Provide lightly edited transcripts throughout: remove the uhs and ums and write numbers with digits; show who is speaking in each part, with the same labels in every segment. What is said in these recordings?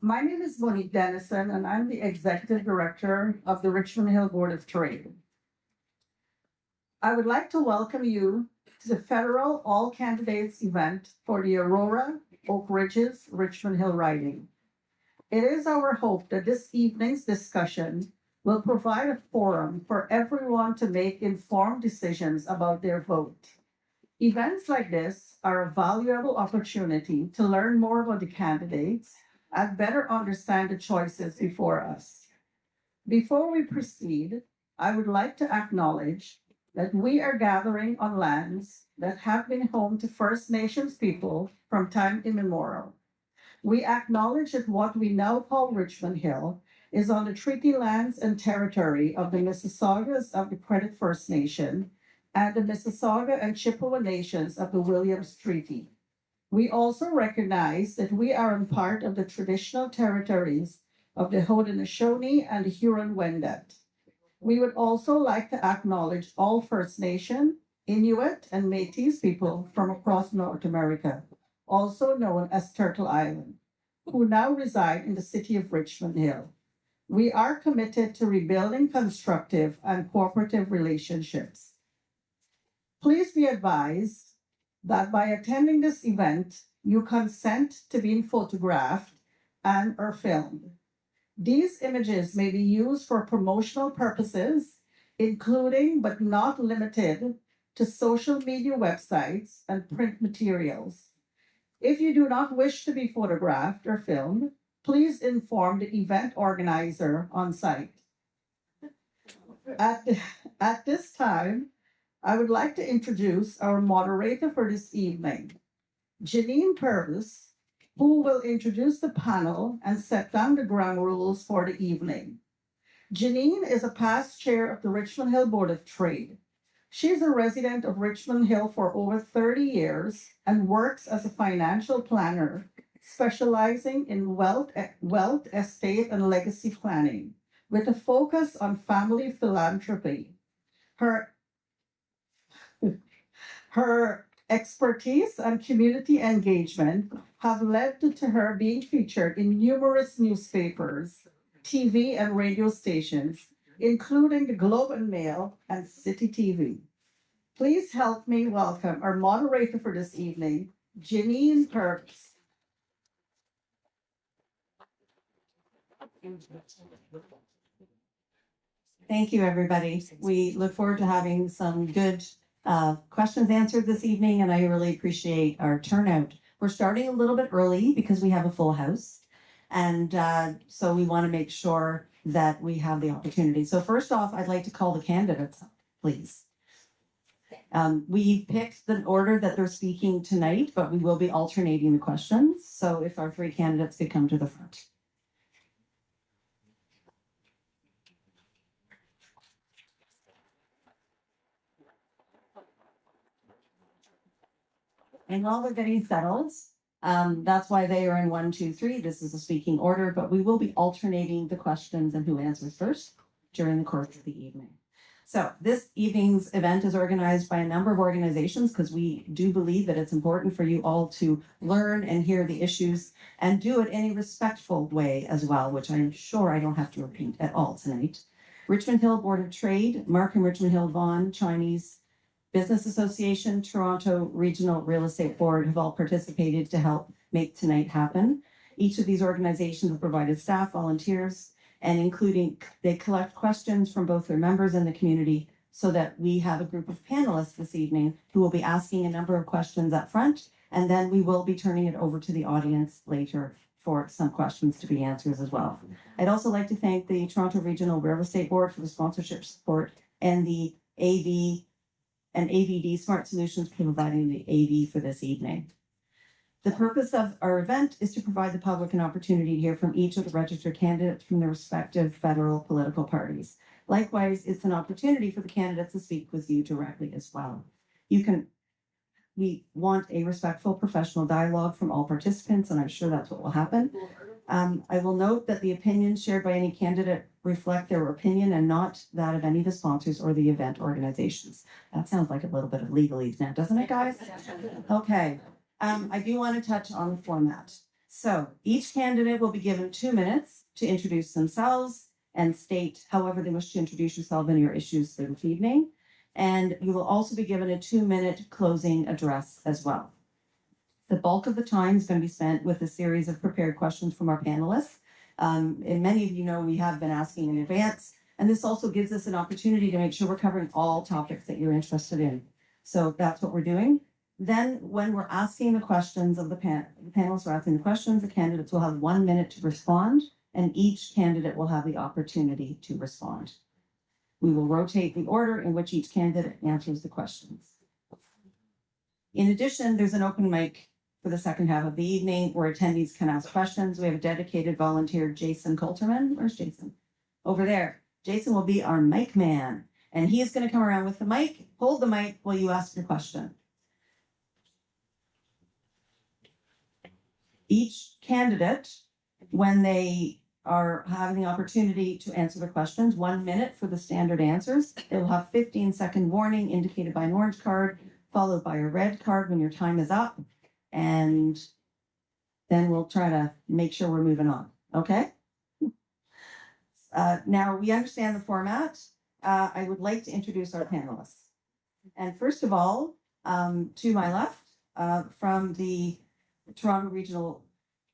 Speaker 1: My name is Monique Dennison, and I'm the Executive Director of the Richmond Hill Board of Trade. I would like to welcome you to the federal all candidates event for the Aurora, Oak Ridges, Richmond Hill riding. It is our hope that this evening's discussion will provide a forum for everyone to make informed decisions about their vote. Events like this are a valuable opportunity to learn more about the candidates and better understand the choices before us. Before we proceed, I would like to acknowledge that we are gathering on lands that have been home to First Nations people from time immemorial. We acknowledge that what we now call Richmond Hill is on the treaty lands and territory of the Mississaugas of the Credit First Nation and the Mississauga and Chippewa Nations of the Williams Treaty. We also recognize that we are in part of the traditional territories of the Haudenosaunee and the Huron-Wendat. We would also like to acknowledge all First Nation, Inuit, and Métis people from across North America, also known as Turtle Island, who now reside in the city of Richmond Hill. We are committed to rebuilding constructive and cooperative relationships. Please be advised that by attending this event, you consent to being photographed and/or filmed. These images may be used for promotional purposes, including but not limited to social media websites and print materials. If you do not wish to be photographed or filmed, please inform the event organizer on site. At this time, I would like to introduce our moderator for this evening, Janine Purvis, who will introduce the panel and set down the ground rules for the evening. Janine is a past chair of the Richmond Hill Board of Trade. She is a resident of Richmond Hill for over 30 years and works as a financial planner, specializing in wealth, estate, and legacy planning, with a focus on family philanthropy. Her expertise and community engagement have led to her being featured in numerous newspapers, TV, and radio stations, including the Globe and Mail and City TV. Please help me welcome our moderator for this evening, Janine Purvis.
Speaker 2: Thank you, everybody. We look forward to having some good questions answered this evening, and I really appreciate our turnout. We're starting a little bit early because we have a full house, and so we want to make sure that we have the opportunity. So first off, I'd like to call the candidates up, please. We picked the order that they're speaking tonight, but we will be alternating the questions. So if our three candidates could come to the front. And while we're getting settled, that's why they are in 1, 2, 3. This is a speaking order, but we will be alternating the questions and who answers first during the course of the evening. So this evening's event is organized by a number of organizations because we do believe that it's important for you all to learn and hear the issues and do it in a respectful way as well, which I'm sure I don't have to repeat at all tonight. Richmond Hill Board of Trade, Markham Richmond Hill Vaughan Chinese Business Association, Toronto Regional Real Estate Board have all participated to help make tonight happen. Each of these organizations have provided staff, volunteers, and including they collect questions from both their members and the community so that we have a group of panelists this evening who will be asking a number of questions up front, and then we will be turning it over to the audience later for some questions to be answered as well. I'd also like to thank the Toronto Regional Real Estate Board for the sponsorship support and the AV and AVD Smart Solutions for providing the AV for this evening. The purpose of our event is to provide the public an opportunity to hear from each of the registered candidates from their respective federal political parties. Likewise, it's an opportunity for the candidates to speak with you directly as well. We want a respectful professional dialogue from all participants, and I'm sure that's what will happen. I will note that the opinions shared by any candidate reflect their opinion and not that of any of the sponsors or the event organizations. That sounds like a little bit of legalese now, doesn't it, guys? Okay. I do want to touch on the format. So each candidate will be given 2 minutes to introduce themselves and state however they wish to introduce yourself and your issues for this evening. And you will also be given a 2-minute closing address as well. The bulk of the time is going to be spent with a series of prepared questions from our panelists. And many of you know we have been asking in advance, and this also gives us an opportunity to make sure we're covering all topics that you're interested in. So that's what we're doing. Then when we're asking the questions of the panelists are asking the questions, the candidates will have 1 minute to respond, and each candidate will have the opportunity to respond. We will rotate the order in which each candidate answers the questions. In addition, there's an open mic for the second half of the evening where attendees can ask questions. We have a dedicated volunteer, Jason Coulterman. Where's Jason? Over there. Jason will be our mic man, and he is going to come around with the mic, hold the mic while you ask your question. Each candidate, when they are having the opportunity to answer the questions, 1 minute for the standard answers. They will have 15-second warning indicated by an orange card, followed by a red card when your time is up. And then we'll try to make sure we're moving on. Okay? Now, we understand the format. I would like to introduce our panelists. And first of all, to my left, from the Toronto Regional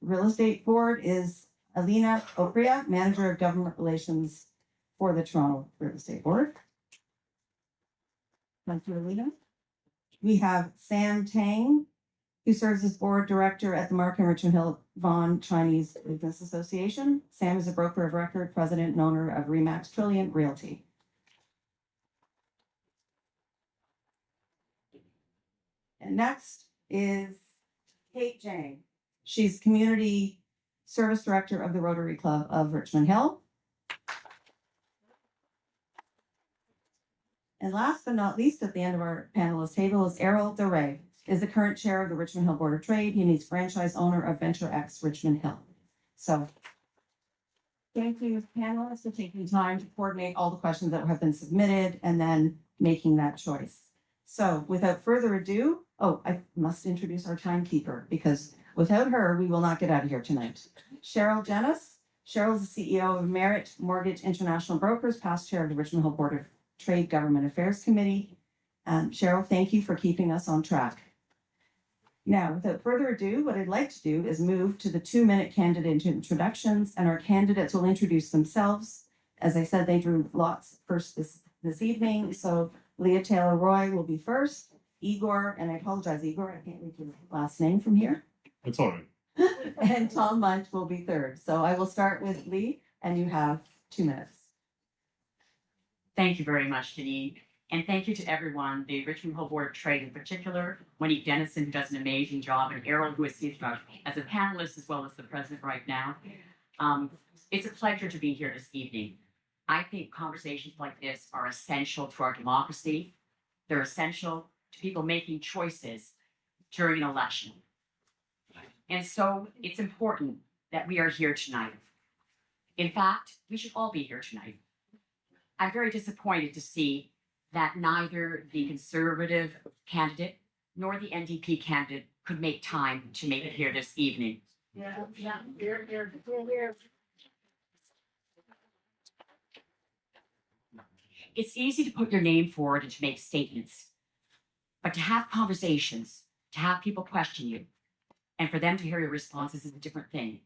Speaker 2: Real Estate Board is Alina Opria, Manager of Government Relations for the Toronto Real Estate Board. Thank you, Alina. We have Sam Tang, who serves as Board Director at the Markham Richmond Hill Vaughan Chinese Business Association. Sam is a broker of record, president and owner of Remax Trillion Realty. And next is Kate Jang. She's Community Service Director of the Rotary Club of Richmond Hill. And last but not least, at the end of our panelist table is Igor Tvorogov, is the current chair of the Richmond Hill Board of Trade. He is franchise owner of Venture X Richmond Hill. So thank you, panelists, for taking time to coordinate all the questions that have been submitted and then making that choice. So without further ado, I must introduce our timekeeper because without her, we will not get out of here tonight. Cheryl Jennis. Cheryl is the CEO of Merit Mortgage International Brokers, past chair of the Richmond Hill Board of Trade Government Affairs Committee. Cheryl, thank you for keeping us on track. Now, without further ado, what I'd like to do is move to the 2-minute candidate introductions, and our candidates will introduce themselves. As I said, they drew lots first this evening. So Leah Taylor Roy will be first. Igor, and I apologize, Igor, I can't read your last name from here.
Speaker 3: That's all right.
Speaker 2: And Tom Muench will be third. So I will start with Lee, and you have 2 minutes.
Speaker 4: Thank you very much, Janine. And thank you to everyone, the Richmond Hill Board of Trade in particular, Monique Dennison, who does an amazing job, and Errol, who is here as a panelist as well as the president right now. It's a pleasure to be here this evening. I think conversations like this are essential to our democracy. They're essential to people making choices during an election. And so it's important that we are here tonight. In fact, we should all be here tonight. I'm very disappointed to see that neither the Conservative candidate nor the NDP candidate could make time to make it here this evening. It's easy to put your name forward and to make statements, but to have conversations, to have people question you, and for them to hear your responses is a different thing.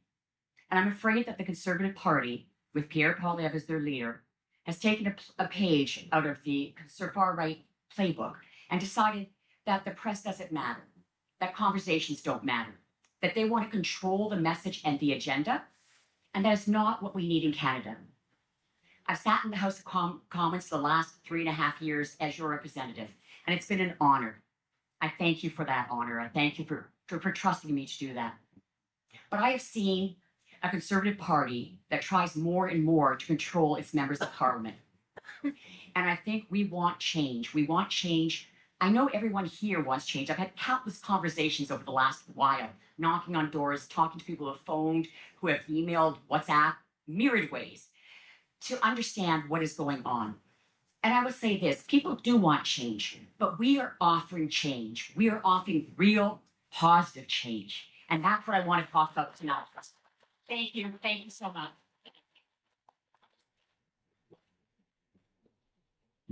Speaker 4: And I'm afraid that the Conservative Party, with Pierre Poilievre as their leader, has taken a page out of the far-right playbook and decided that the press doesn't matter, that conversations don't matter, that they want to control the message and the agenda, and that is not what we need in Canada. I've sat in the House of Commons for the last 3.5 years as your representative, and it's been an honor. I thank you for that honor. I thank you for trusting me to do that. But I have seen a Conservative Party that tries more and more to control its members of Parliament. And I think we want change. We want change. I know everyone here wants change. I've had countless conversations over the last while, knocking on doors, talking to people who have phoned, who have emailed, WhatsApp, myriad ways to understand what is going on. And I would say this, people do want change, but we are offering change. We are offering real positive change. And that's what I want to talk about tonight. Thank you. Thank you so much.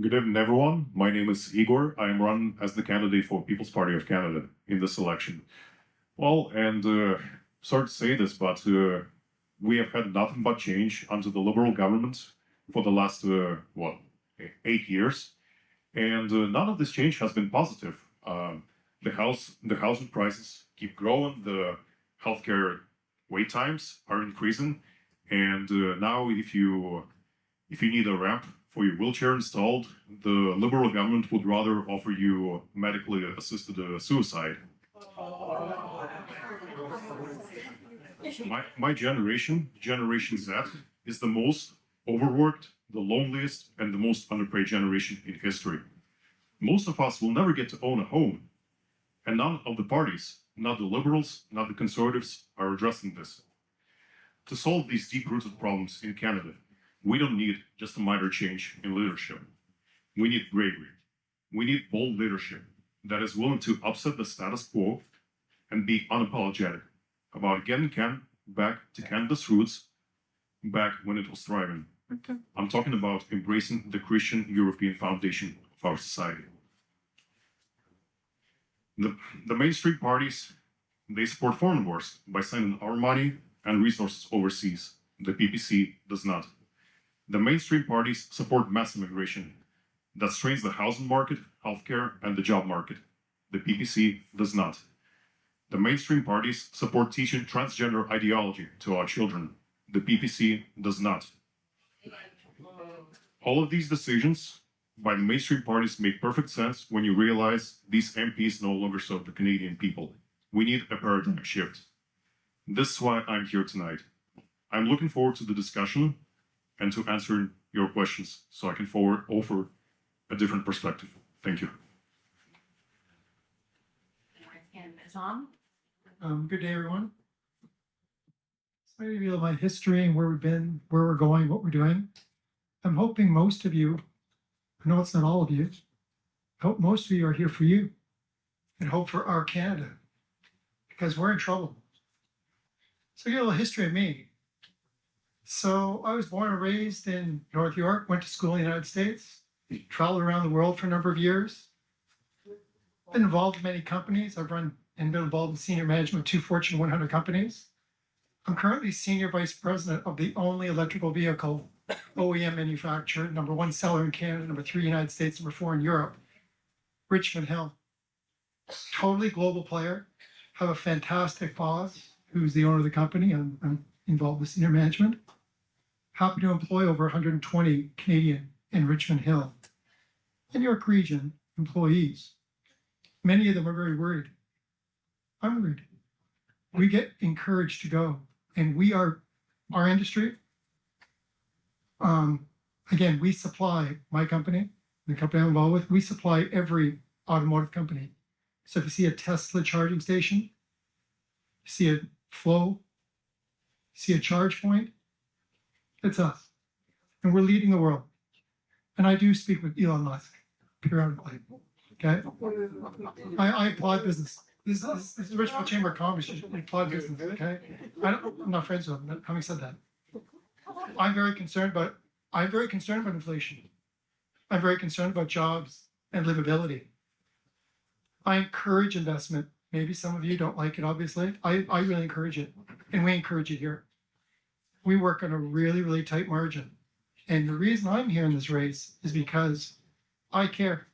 Speaker 3: Good evening, everyone. My name is Igor. I am run as the candidate for People's Party of Canada in this election. Well, and sorry to say this, but we have had nothing but change under the Liberal government for the last, 8 years. And none of this change has been positive. The housing prices keep growing, the healthcare wait times are increasing. And now if you need a ramp for your wheelchair installed, the Liberal government would rather offer you medically assisted suicide. My generation, Generation Z, is the most overworked, the loneliest, and the most underpaid generation in history. Most of us will never get to own a home, and none of the parties, not the Liberals, not the Conservatives, are addressing this. To solve these deep-rooted problems in Canada, we don't need just a minor change in leadership. We need bravery. We need bold leadership that is willing to upset the status quo and be unapologetic about getting Canada back to Canada's roots, back when it was thriving. Okay. I'm talking about embracing the Christian European foundation of our society. The mainstream parties, they support foreign wars by sending our money and resources overseas. The PPC does not. The mainstream parties support mass immigration that strains the housing market, healthcare, and the job market. The PPC does not. The mainstream parties support teaching transgender ideology to our children. The PPC does not. All of these decisions by the mainstream parties make perfect sense when you realize these MPs no longer serve the Canadian people. We need a paradigm shift. This is why I'm here tonight. I'm looking forward to the discussion and to answering your questions so I can offer a different perspective. Thank you.
Speaker 2: And Tom?
Speaker 5: Good day, everyone. So I reveal my history and where we've been, where we're going, what we're doing. I'm hoping most of you, I know it's not all of you, I hope most of you are here for you and hope for our Canada, because we're in trouble. So you know a little history of me. So I was born and raised in North York, went to school in the United States, traveled around the world for a number of years, been involved in many companies. I've run and been involved in senior management of 2 Fortune 100 companies. I'm currently senior vice president of the only electrical vehicle OEM manufacturer, #1 seller in Canada, #3 United States, #4 in Europe, Richmond Hill. Totally global player. Have a fantastic boss who's the owner of the company. I'm involved with senior management. Happy to employ over 120 Canadian in Richmond Hill and York Region employees. Many of them are very worried. I'm worried. We get encouraged to go, and we are, our industry, again, we supply, my company, the company I'm involved with, we supply every automotive company. So if you see a Tesla charging station, you see a Flow, you see a charge point, it's us. And we're leading the world. And I do speak with Elon Musk periodically. Okay? I applaud business. This is the Richmond Chamber of Commerce. You should applaud business. Okay? I'm not friends with them. Having said that, I'm very concerned about inflation. I'm very concerned about jobs and livability. I encourage investment. Maybe some of you don't like it, obviously. I really encourage it. And we encourage it here. We work on a really, really tight margin. And the reason I'm here in this race is because I care.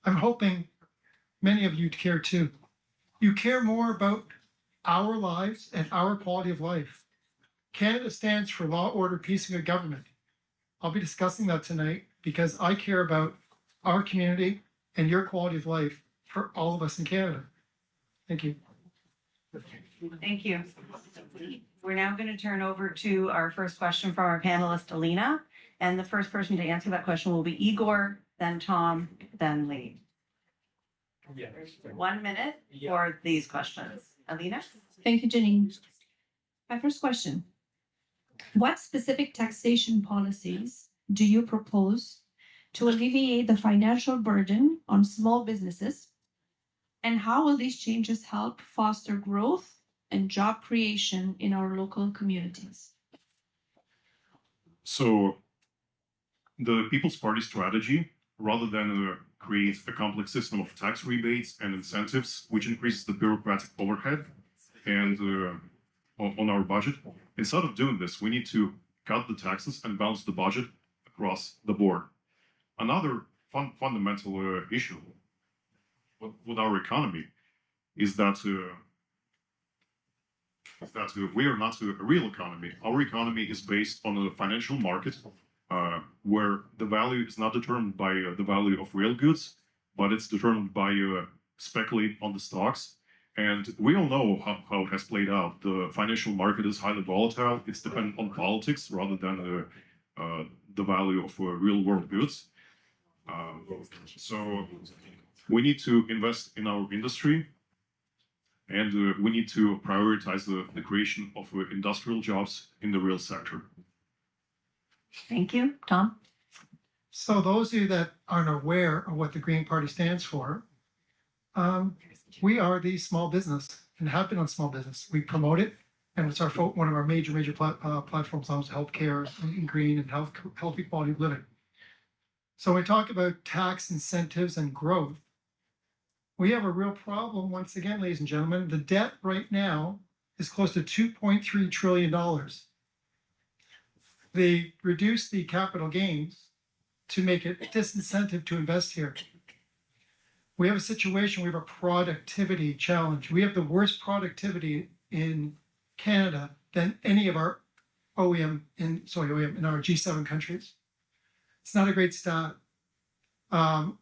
Speaker 5: I'm hoping many of you care too. You care more about our lives and our quality of life. Canada stands for law, order, peace, and good government. I'll be discussing that tonight because I care about our community and your quality of life for all of us in Canada. Thank you.
Speaker 2: Thank you. We're now going to turn over to our first question from our panelist, Alina. And the first person to answer that question will be Igor, then Tom, then Lee. 1 minute for these questions. Alina?
Speaker 6: Thank you, Janine. My first question. What specific taxation policies do you propose to alleviate the financial burden on small businesses? And how will these changes help foster growth and job creation in our local communities?
Speaker 3: So the People's Party strategy, rather than create a complex system of tax rebates and incentives, which increases the bureaucratic overhead and on our budget, instead of doing this, we need to cut the taxes and balance the budget across the board. Another fundamental issue with our economy is that we are not a real economy. Our economy is based on a financial market where the value is not determined by the value of real goods, but it's determined by speculating on the stocks. And we all know how it has played out. The financial market is highly volatile. It's dependent on politics rather than the value of real world goods. So we need to invest in our industry, and we need to prioritize the creation of industrial jobs in the real sector.
Speaker 2: Thank you. Tom?
Speaker 5: So those of you that aren't aware of what the Green Party stands for, we are the small business and have been on small business. We promote it, and it's one of our major platforms on healthcare and green and healthy quality of living. So when we talk about tax incentives and growth, we have a real problem once again, ladies and gentlemen. The debt right now is close to $2.3 trillion. They reduced the capital gains to make it a disincentive to invest here. We have a situation, we have a productivity challenge. We have the worst productivity in Canada than any of our OEM in our G7 countries. It's not a great stat.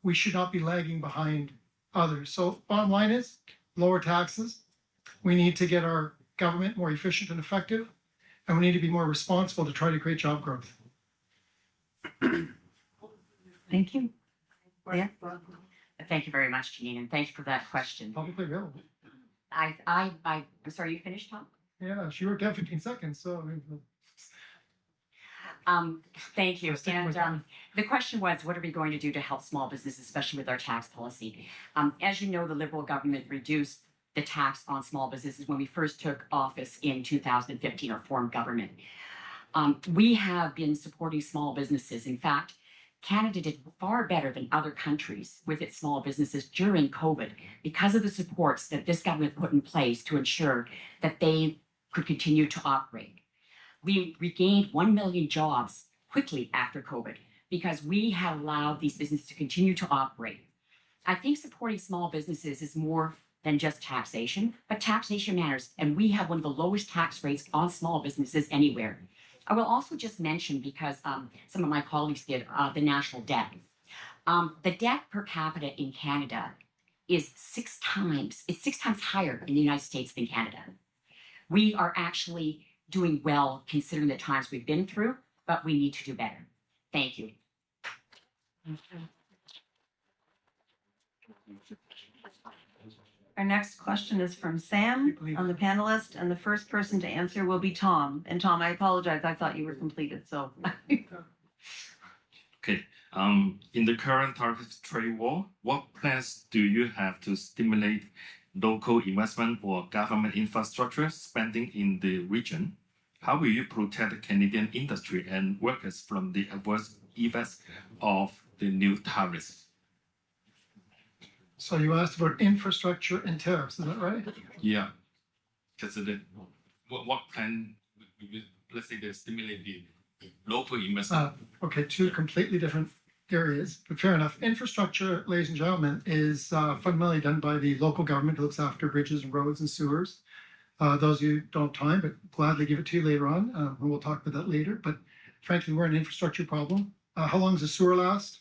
Speaker 5: We should not be lagging behind others. So bottom line is lower taxes. We need to get our government more efficient and effective, and we need to be more responsible to try to create job growth.
Speaker 2: Thank you. Yeah.
Speaker 4: Thank you very much, Janine, and thank you for that question.
Speaker 5: Publicly available.
Speaker 4: I'm sorry, you finished, Tom?
Speaker 5: Yeah, she worked out 15 seconds, so
Speaker 4: Thank you.
Speaker 5: Let's take
Speaker 4: And
Speaker 5: my time.
Speaker 4: the question was, what are we going to do to help small businesses, especially with our tax policy? As you know, the Liberal government reduced the tax on small businesses when we first took office in 2015 or formed government. We have been supporting small businesses. In fact, Canada did far better than other countries with its small businesses during COVID because of the supports that this government put in place to ensure that they could continue to operate. We regained 1 million jobs quickly after COVID because we have allowed these businesses to continue to operate. I think supporting small businesses is more than just taxation, but taxation matters, and we have one of the lowest tax rates on small businesses anywhere. I will also just mention, because some of my colleagues did, the national debt. The debt per capita in Canada is six times higher in the United States than Canada. We are actually doing well considering the times we've been through, but we need to do better. Thank you.
Speaker 2: Our next question is from Sam on the panelist, and the first person to answer will be Tom. And Tom, I apologize, I thought you were completed, so.
Speaker 7: Okay. In the current tariff trade war, what plans do you have to stimulate local investment or government infrastructure spending in the region? How will you protect Canadian industry and workers from the adverse effects of the new tariffs?
Speaker 5: So you asked about infrastructure and tariffs, is that right?
Speaker 7: Yeah. Because what plan, let's say, they stimulate the local investment?
Speaker 5: Okay, two completely different areas, but fair enough. Infrastructure, ladies and gentlemen, is fundamentally done by the local government who looks after bridges and roads and sewers. Those of you who don't have time, but gladly give it to you later on, and we'll talk about that later. But frankly, we're an infrastructure problem. How long does a sewer last?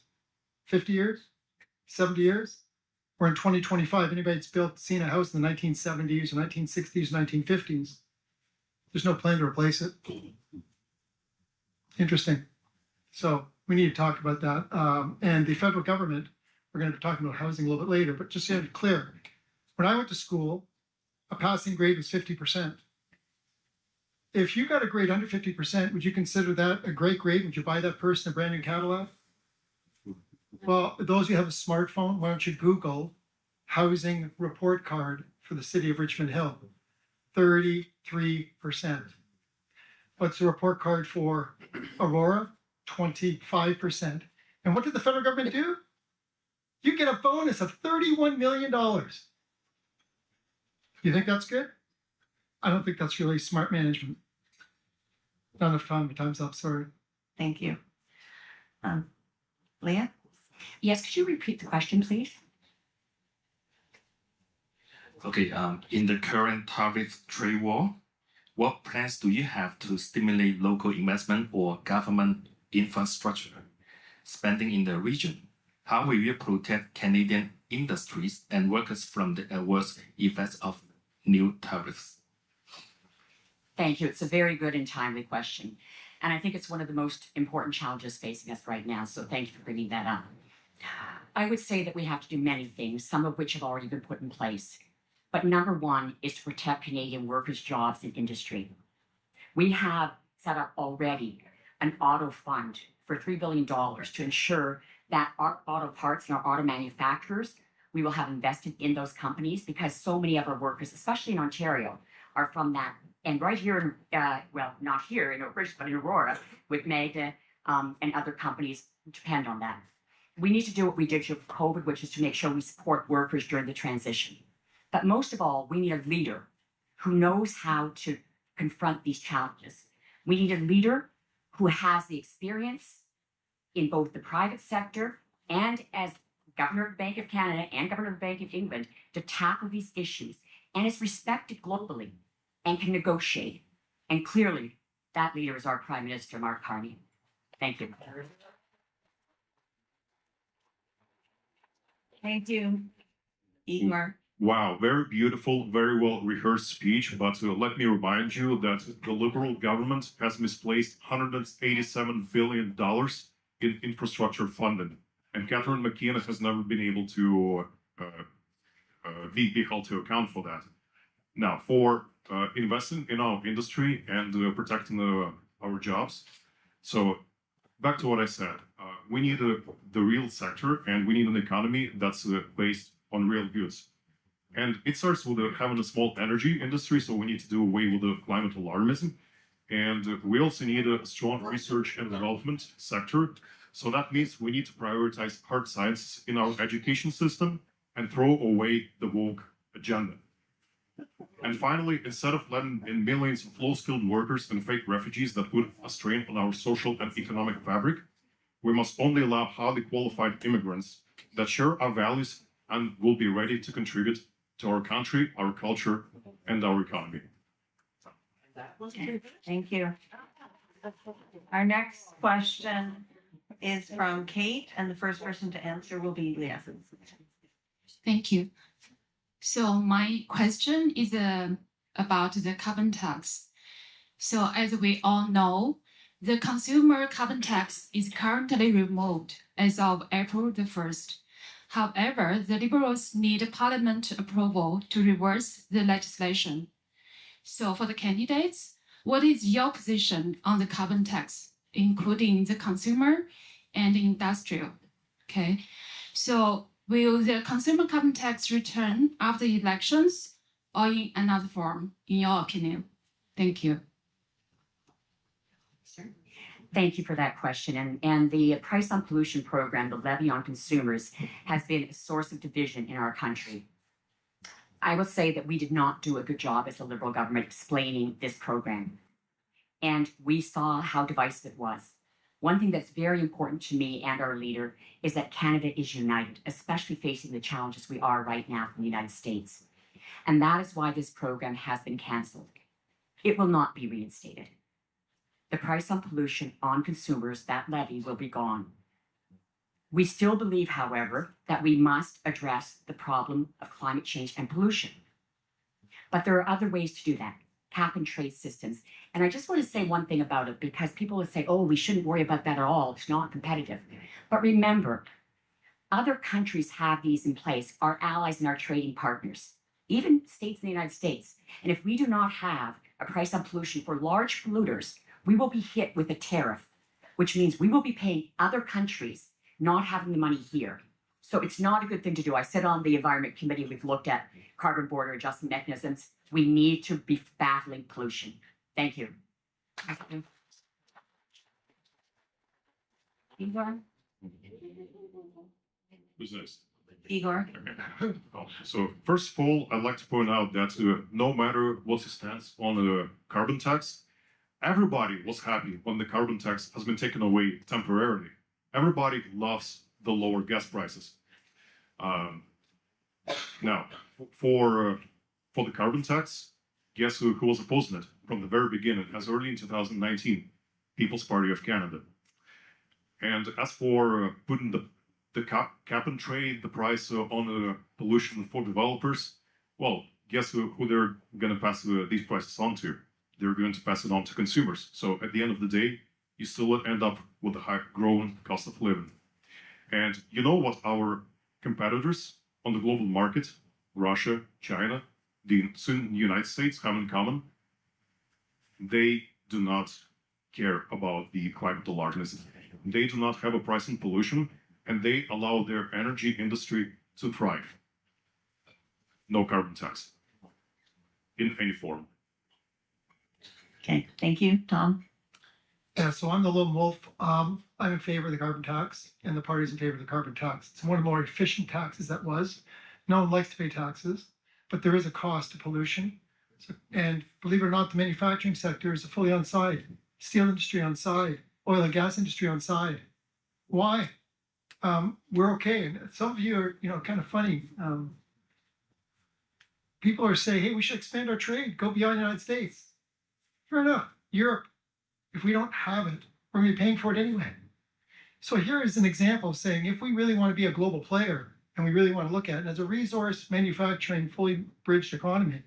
Speaker 5: 50 years? 70 years? We're in 2025. Anybody that's seen a house in the 1970s or 1960s, 1950s, there's no plan to replace it. Interesting. So we need to talk about that. And the federal government, we're going to be talking about housing a little bit later, but just to be clear, when I went to school, a passing grade was 50%. If you got a grade under 50%, would you consider that a great grade? Would you buy that person a brand new Cadillac? Well, those of you who have a smartphone, why don't you Google housing report card for the city of Richmond Hill? 33%. What's the report card for Aurora? 25%. And what did the federal government do? You get a bonus of $31 million. You think that's good? I don't think that's really smart management. Not enough time. My time's up. Sorry.
Speaker 2: Thank you. Leah?
Speaker 4: Yes, could you repeat the question, please?
Speaker 7: Okay, in the current tariff trade war, what plans do you have to stimulate local investment or government infrastructure spending in the region? How will you protect Canadian industries and workers from the adverse effects of new tariffs?
Speaker 4: Thank you. It's a very good and timely question. And I think it's one of the most important challenges facing us right now. So thank you for bringing that up. I would say that we have to do many things, some of which have already been put in place. But number one is to protect Canadian workers' jobs and industry. We have set up already an auto fund for $3 billion to ensure that our auto parts and our auto manufacturers, we will have invested in those companies because so many of our workers, especially in Ontario, are from that. And right here, well, not here in Richmond, but in Aurora, with Magna and other companies depend on that. We need to do what we did with COVID, which is to make sure we support workers during the transition. But most of all, we need a leader who knows how to confront these challenges. We need a leader who has the experience in both the private sector and as Governor of the Bank of Canada and Governor of the Bank of England to tackle these issues and is respected globally and can negotiate. And clearly, that leader is our Prime Minister, Mark Carney. Thank you.
Speaker 2: Thank you. Igor.
Speaker 3: Wow, very beautiful, very well rehearsed speech. But let me remind you that the Liberal government has misplaced $187 billion in infrastructure funding. And Catherine McKenna has never been able to be held to account for that. Now, for investing in our industry and protecting our jobs. So back to what I said, we need the real sector and we need an economy that's based on real goods. And it starts with having a small energy industry, so we need to do away with the climate alarmism. And we also need a strong research and development sector. So that means we need to prioritize hard sciences in our education system and throw away the woke agenda. And finally, instead of letting in millions of low-skilled workers and fake refugees that put a strain on our social and economic fabric, we must only allow highly qualified immigrants that share our values and will be ready to contribute to our country, our culture, and our economy.
Speaker 2: Thank you. Our next question is from Kate, and the first person to answer will be Leah.
Speaker 8: Thank you. So my question is about the carbon tax. So as we all know, the consumer carbon tax is currently removed as of April the 1st. However, the Liberals need Parliament approval to reverse the legislation. So for the candidates, what is your position on the carbon tax, including the consumer and industrial? Okay, so will the consumer carbon tax return after elections or in another form, in your opinion? Thank you.
Speaker 4: Thank you for that question. And the price on pollution program, the levy on consumers, has been a source of division in our country. I will say that we did not do a good job as the Liberal government explaining this program. And we saw how divisive it was. One thing that's very important to me and our leader is that Canada is united, especially facing the challenges we are right now from the United States. And that is why this program has been canceled. It will not be reinstated. The price on pollution on consumers, that levy will be gone. We still believe, however, that we must address the problem of climate change and pollution. But there are other ways to do that, cap and trade systems. And I just want to say one thing about it, because people will say, oh, we shouldn't worry about that at all. It's not competitive. But remember, other countries have these in place, our allies and our trading partners, even states in the United States. And if we do not have a price on pollution for large polluters, we will be hit with a tariff, which means we will be paying other countries not having the money here. So it's not a good thing to do. I said on the Environment Committee, we've looked at carbon border adjustment mechanisms. We need to be battling pollution. Thank you. Igor?
Speaker 3: Who's next?
Speaker 2: Igor?
Speaker 3: So first of all, I'd like to point out that no matter what his stance on the carbon tax, everybody was happy when the carbon tax has been taken away temporarily. Everybody loves the lower gas prices. Now, for the carbon tax, guess who was opposing it from the very beginning, as early in 2019? People's Party of Canada. And as for putting the cap and trade, the price on pollution for developers, well, guess who they're going to pass these prices on to? They're going to pass it on to consumers. So at the end of the day, you still end up with a high growing cost of living. And you know what our competitors on the global market, Russia, China, soon the United States, have in common? They do not care about the climate alarmism. They do not have a price in pollution, and they allow their energy industry to thrive. No carbon tax in any form.
Speaker 2: Okay, thank you. Tom?
Speaker 5: Yeah, so I'm the lone wolf. I'm in favor of the carbon tax, and the party's in favor of the carbon tax. It's one of the more efficient taxes that was. No one likes to pay taxes, but there is a cost to pollution. So, and believe it or not, the manufacturing sector is fully on side. Steel industry on side. Oil and gas industry on side. Why? We're okay. And some of you are, kind of funny. People are saying, hey, we should expand our trade, go beyond the United States. Fair enough. Europe, if we don't have it, we're going to be paying for it anyway. So here is an example of saying, if we really want to be a global player, and we really want to look at it as a resource manufacturing, fully bridged economy,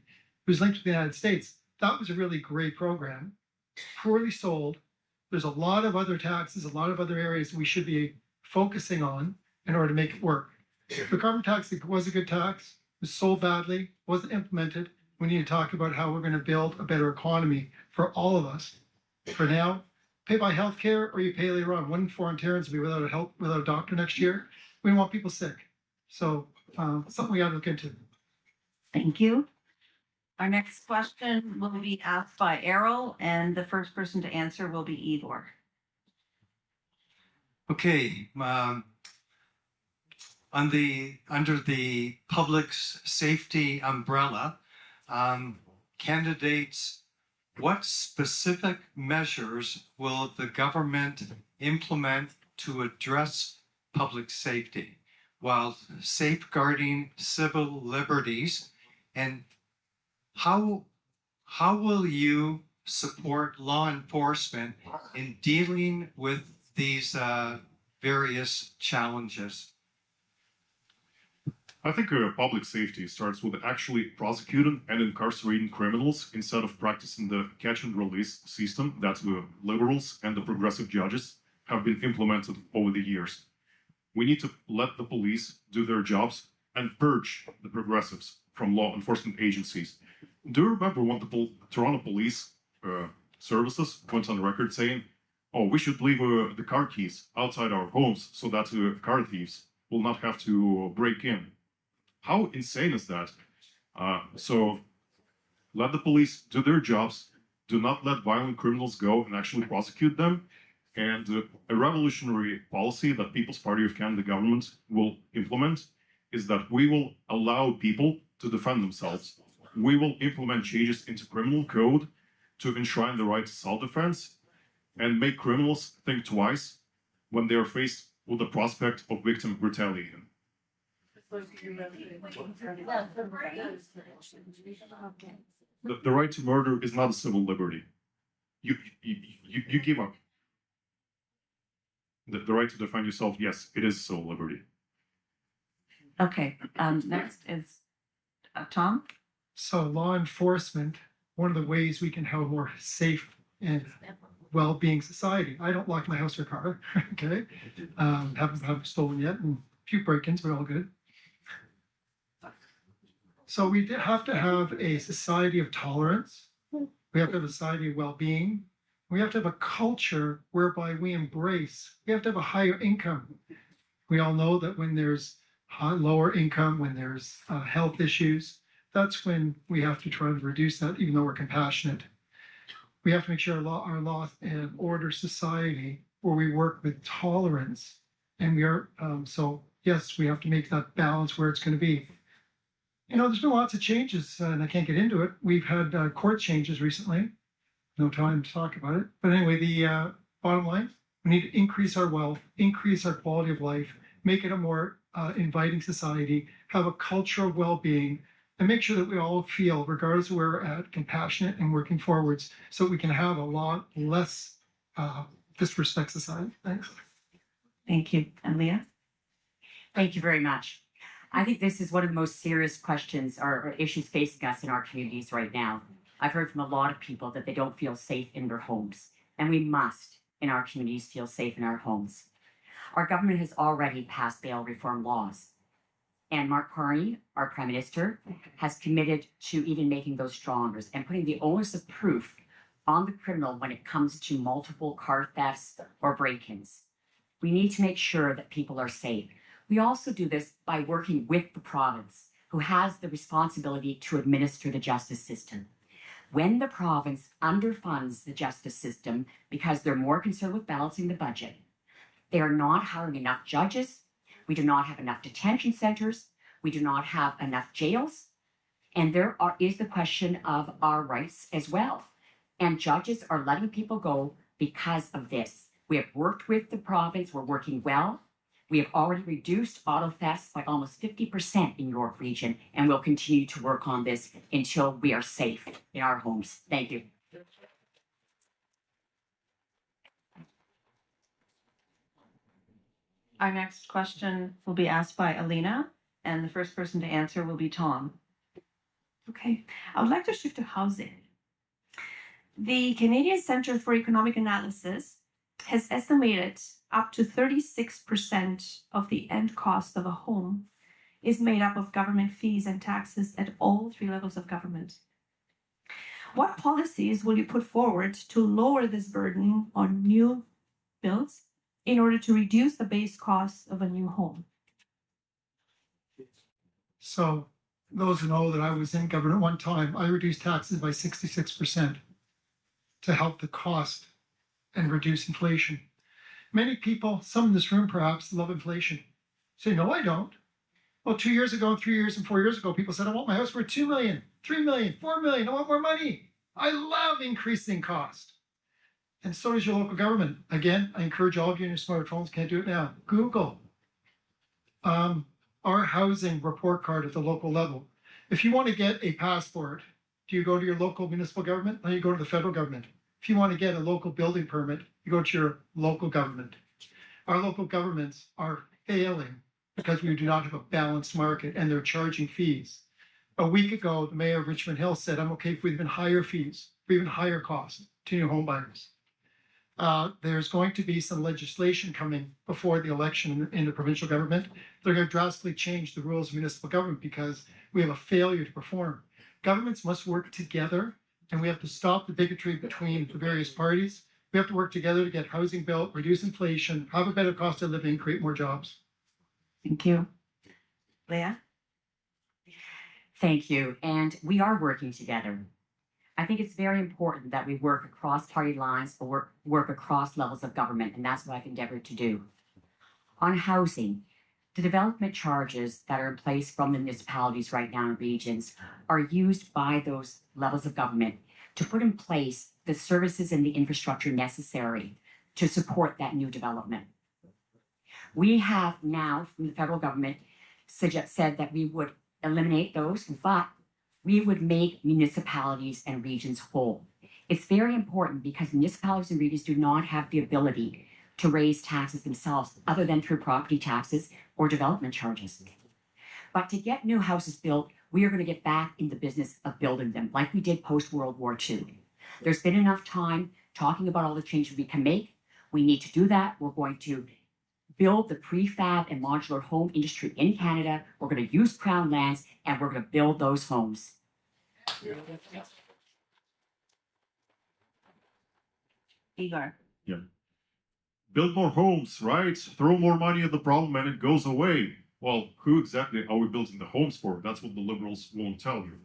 Speaker 5: who's linked to the United States, that was a really great program, poorly sold. There's a lot of other taxes, a lot of other areas we should be focusing on in order to make it work. The carbon tax was a good tax, it was sold badly, wasn't implemented. We need to talk about how we're going to build a better economy for all of us. For now, pay by healthcare or you pay later on. 1 in 4 Ontarians will be without a doctor next year. We don't want people sick. So something we got to look into.
Speaker 2: Thank you. Our next question will be asked by Errol, and the first person to answer will be Igor.
Speaker 9: Okay, under the public safety umbrella, candidates, what specific measures will the government implement to address public safety while safeguarding civil liberties, and how will you support law enforcement in dealing with these various challenges?
Speaker 3: I think public safety starts with actually prosecuting and incarcerating criminals instead of practicing the catch and release system that the liberals and the progressive judges have been implemented over the years. We need to let the police do their jobs and purge the progressives from law enforcement agencies. Do you remember when the Toronto Police Services went on record saying, oh, we should leave the car keys outside our homes so that car thieves will not have to break in? How insane is that? So let the police do their jobs. Do not let violent criminals go and actually prosecute them. And a revolutionary policy that People's Party of Canada government will implement is that we will allow people to defend themselves. We will implement changes into criminal code to enshrine the right to self-defense and make criminals think twice when they are faced with the prospect of victim retaliating. The right to murder is not a civil liberty. You give up. The right to defend yourself, yes, it is a civil liberty.
Speaker 2: Okay, next is Tom.
Speaker 5: So law enforcement, one of the ways we can have a more safe and well-being society. I don't lock my house or car, okay? Haven't stolen yet, and a few break-ins, we're all good. So we have to have a society of tolerance. We have to have a society of well-being. We have to have a culture whereby we embrace. We have to have a higher income. We all know that when there's lower income, when there's health issues, that's when we have to try to reduce that, even though we're compassionate. We have to make sure our law and order society where we work with tolerance, and we are, so yes, we have to make that balance where it's going to be. You know, there's been lots of changes, and I can't get into it. We've had court changes recently. No time to talk about it. But anyway, the bottom line, we need to increase our wealth, increase our quality of life, make it a more inviting society, have a culture of well-being, and make sure that we all feel, regardless of where we're at, compassionate and working forwards so we can have a lot less disrespect society. Thanks.
Speaker 2: Thank you. And Leah?
Speaker 4: Thank you very much. I think this is one of the most serious questions or issues facing us in our communities right now. I've heard from a lot of people that they don't feel safe in their homes, and we must, in our communities, feel safe in our homes. Our government has already passed bail reform laws, and Mark Carney, our Prime Minister, has committed to even making those stronger and putting the onus of proof on the criminal when it comes to multiple car thefts or break-ins. We need to make sure that people are safe. We also do this by working with the province, who has the responsibility to administer the justice system. When the province underfunds the justice system because they're more concerned with balancing the budget, they are not hiring enough judges, we do not have enough detention centers, we do not have enough jails, and there is the question of our rights as well. And judges are letting people go because of this. We have worked with the province, we're working well. We have already reduced auto thefts by almost 50% in York Region, and we'll continue to work on this until we are safe in our homes. Thank you.
Speaker 2: Our next question will be asked by Alina, and the first person to answer will be Tom.
Speaker 6: Okay, I would like to shift to housing. The Canadian Centre for Economic Analysis has estimated up to 36% of the end cost of a home is made up of government fees and taxes at all three levels of government. What policies will you put forward to lower this burden on new builds in order to reduce the base cost of a new home?
Speaker 5: So those who know that I was in government one time, I reduced taxes by 66% to help the cost and reduce inflation. Many people, some in this room perhaps, love inflation. Say, no, I don't. Well, 2 years ago, 3 years and 4 years ago, people said, I want my house worth 2 million, 3 million, 4 million. I want more money. I love increasing cost. And so does your local government. Again, I encourage all of you on your smartphones, can't do it now. Google our housing report card at the local level. If you want to get a passport, do you go to your local municipal government? No, you go to the federal government. If you want to get a local building permit, you go to your local government. Our local governments are failing because we do not have a balanced market and they're charging fees. A week ago, the mayor of Richmond Hill said, I'm okay for even higher fees, for even higher costs to new home buyers. There's going to be some legislation coming before the election in the provincial government. They're going to drastically change the rules of municipal government because we have a failure to perform. Governments must work together, and we have to stop the bigotry between the various parties. We have to work together to get housing built, reduce inflation, have a better cost of living, create more jobs.
Speaker 2: Thank you. Leah?
Speaker 4: Thank you. And we are working together. I think it's very important that we work across party lines or work across levels of government, and that's what I've endeavored to do. On housing, the development charges that are in place from the municipalities right now in regions are used by those levels of government to put in place the services and the infrastructure necessary to support that new development. We have now, from the federal government, said that we would eliminate those, but we would make municipalities and regions whole. It's very important because municipalities and regions do not have the ability to raise taxes themselves other than through property taxes or development charges. But to get new houses built, we are going to get back in the business of building them like we did post-World War II. There's been enough time talking about all the changes we can make. We need to do that. We're going to build the prefab and modular home industry in Canada. We're going to use Crown lands and we're going to build those homes.
Speaker 2: Igor?
Speaker 3: Yeah. Build more homes, right? Throw more money at the problem and it goes away. Well, who exactly are we building the homes for? That's what the liberals won't tell you.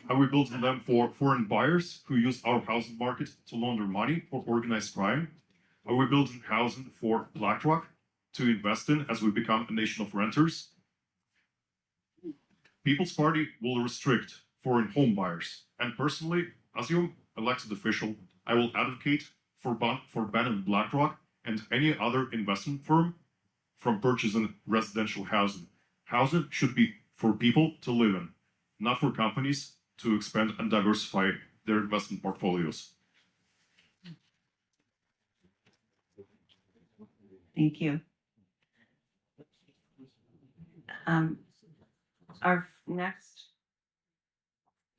Speaker 3: Are we building them for foreign buyers who use our housing market to launder money for organized crime? Are we building housing for BlackRock to invest in as we become a nation of renters? People's Party will restrict foreign home buyers. And personally, as your elected official, I will advocate for banning BlackRock and any other investment firm from purchasing residential housing. Housing should be for people to live in, not for companies to expand and diversify their investment portfolios.
Speaker 2: Thank you. Our next.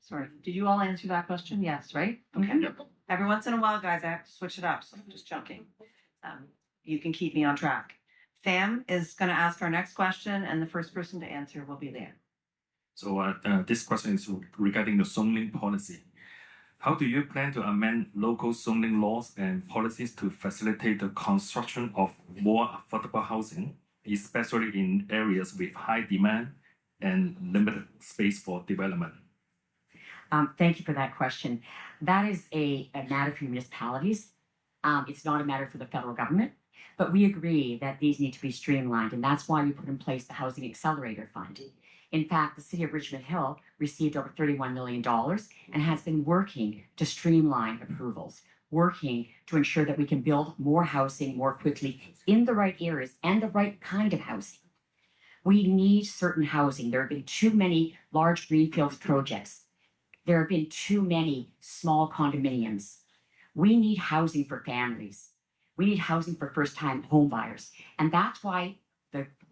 Speaker 2: Sorry, did you all answer that question? Yes, right? Okay.
Speaker 3: Yep.
Speaker 2: Every once in a while, guys, I have to switch it up, so I'm just joking. You can keep me on track. Sam is going to ask our next question, and the first person to answer will be Leah.
Speaker 7: So this question is regarding the zoning policy. How do you plan to amend local zoning laws and policies to facilitate the construction of more affordable housing, especially in areas with high demand and limited space for development?
Speaker 4: Thank you for that question. That is a matter for municipalities. It's not a matter for the federal government, but we agree that these need to be streamlined, and that's why we put in place the Housing Accelerator Fund. In fact, the city of Richmond Hill received over $31 million and has been working to streamline approvals, working to ensure that we can build more housing more quickly in the right areas and the right kind of housing. We need certain housing. There have been too many large greenfield projects. There have been too many small condominiums. We need housing for families. We need housing for first-time home buyers. And that's why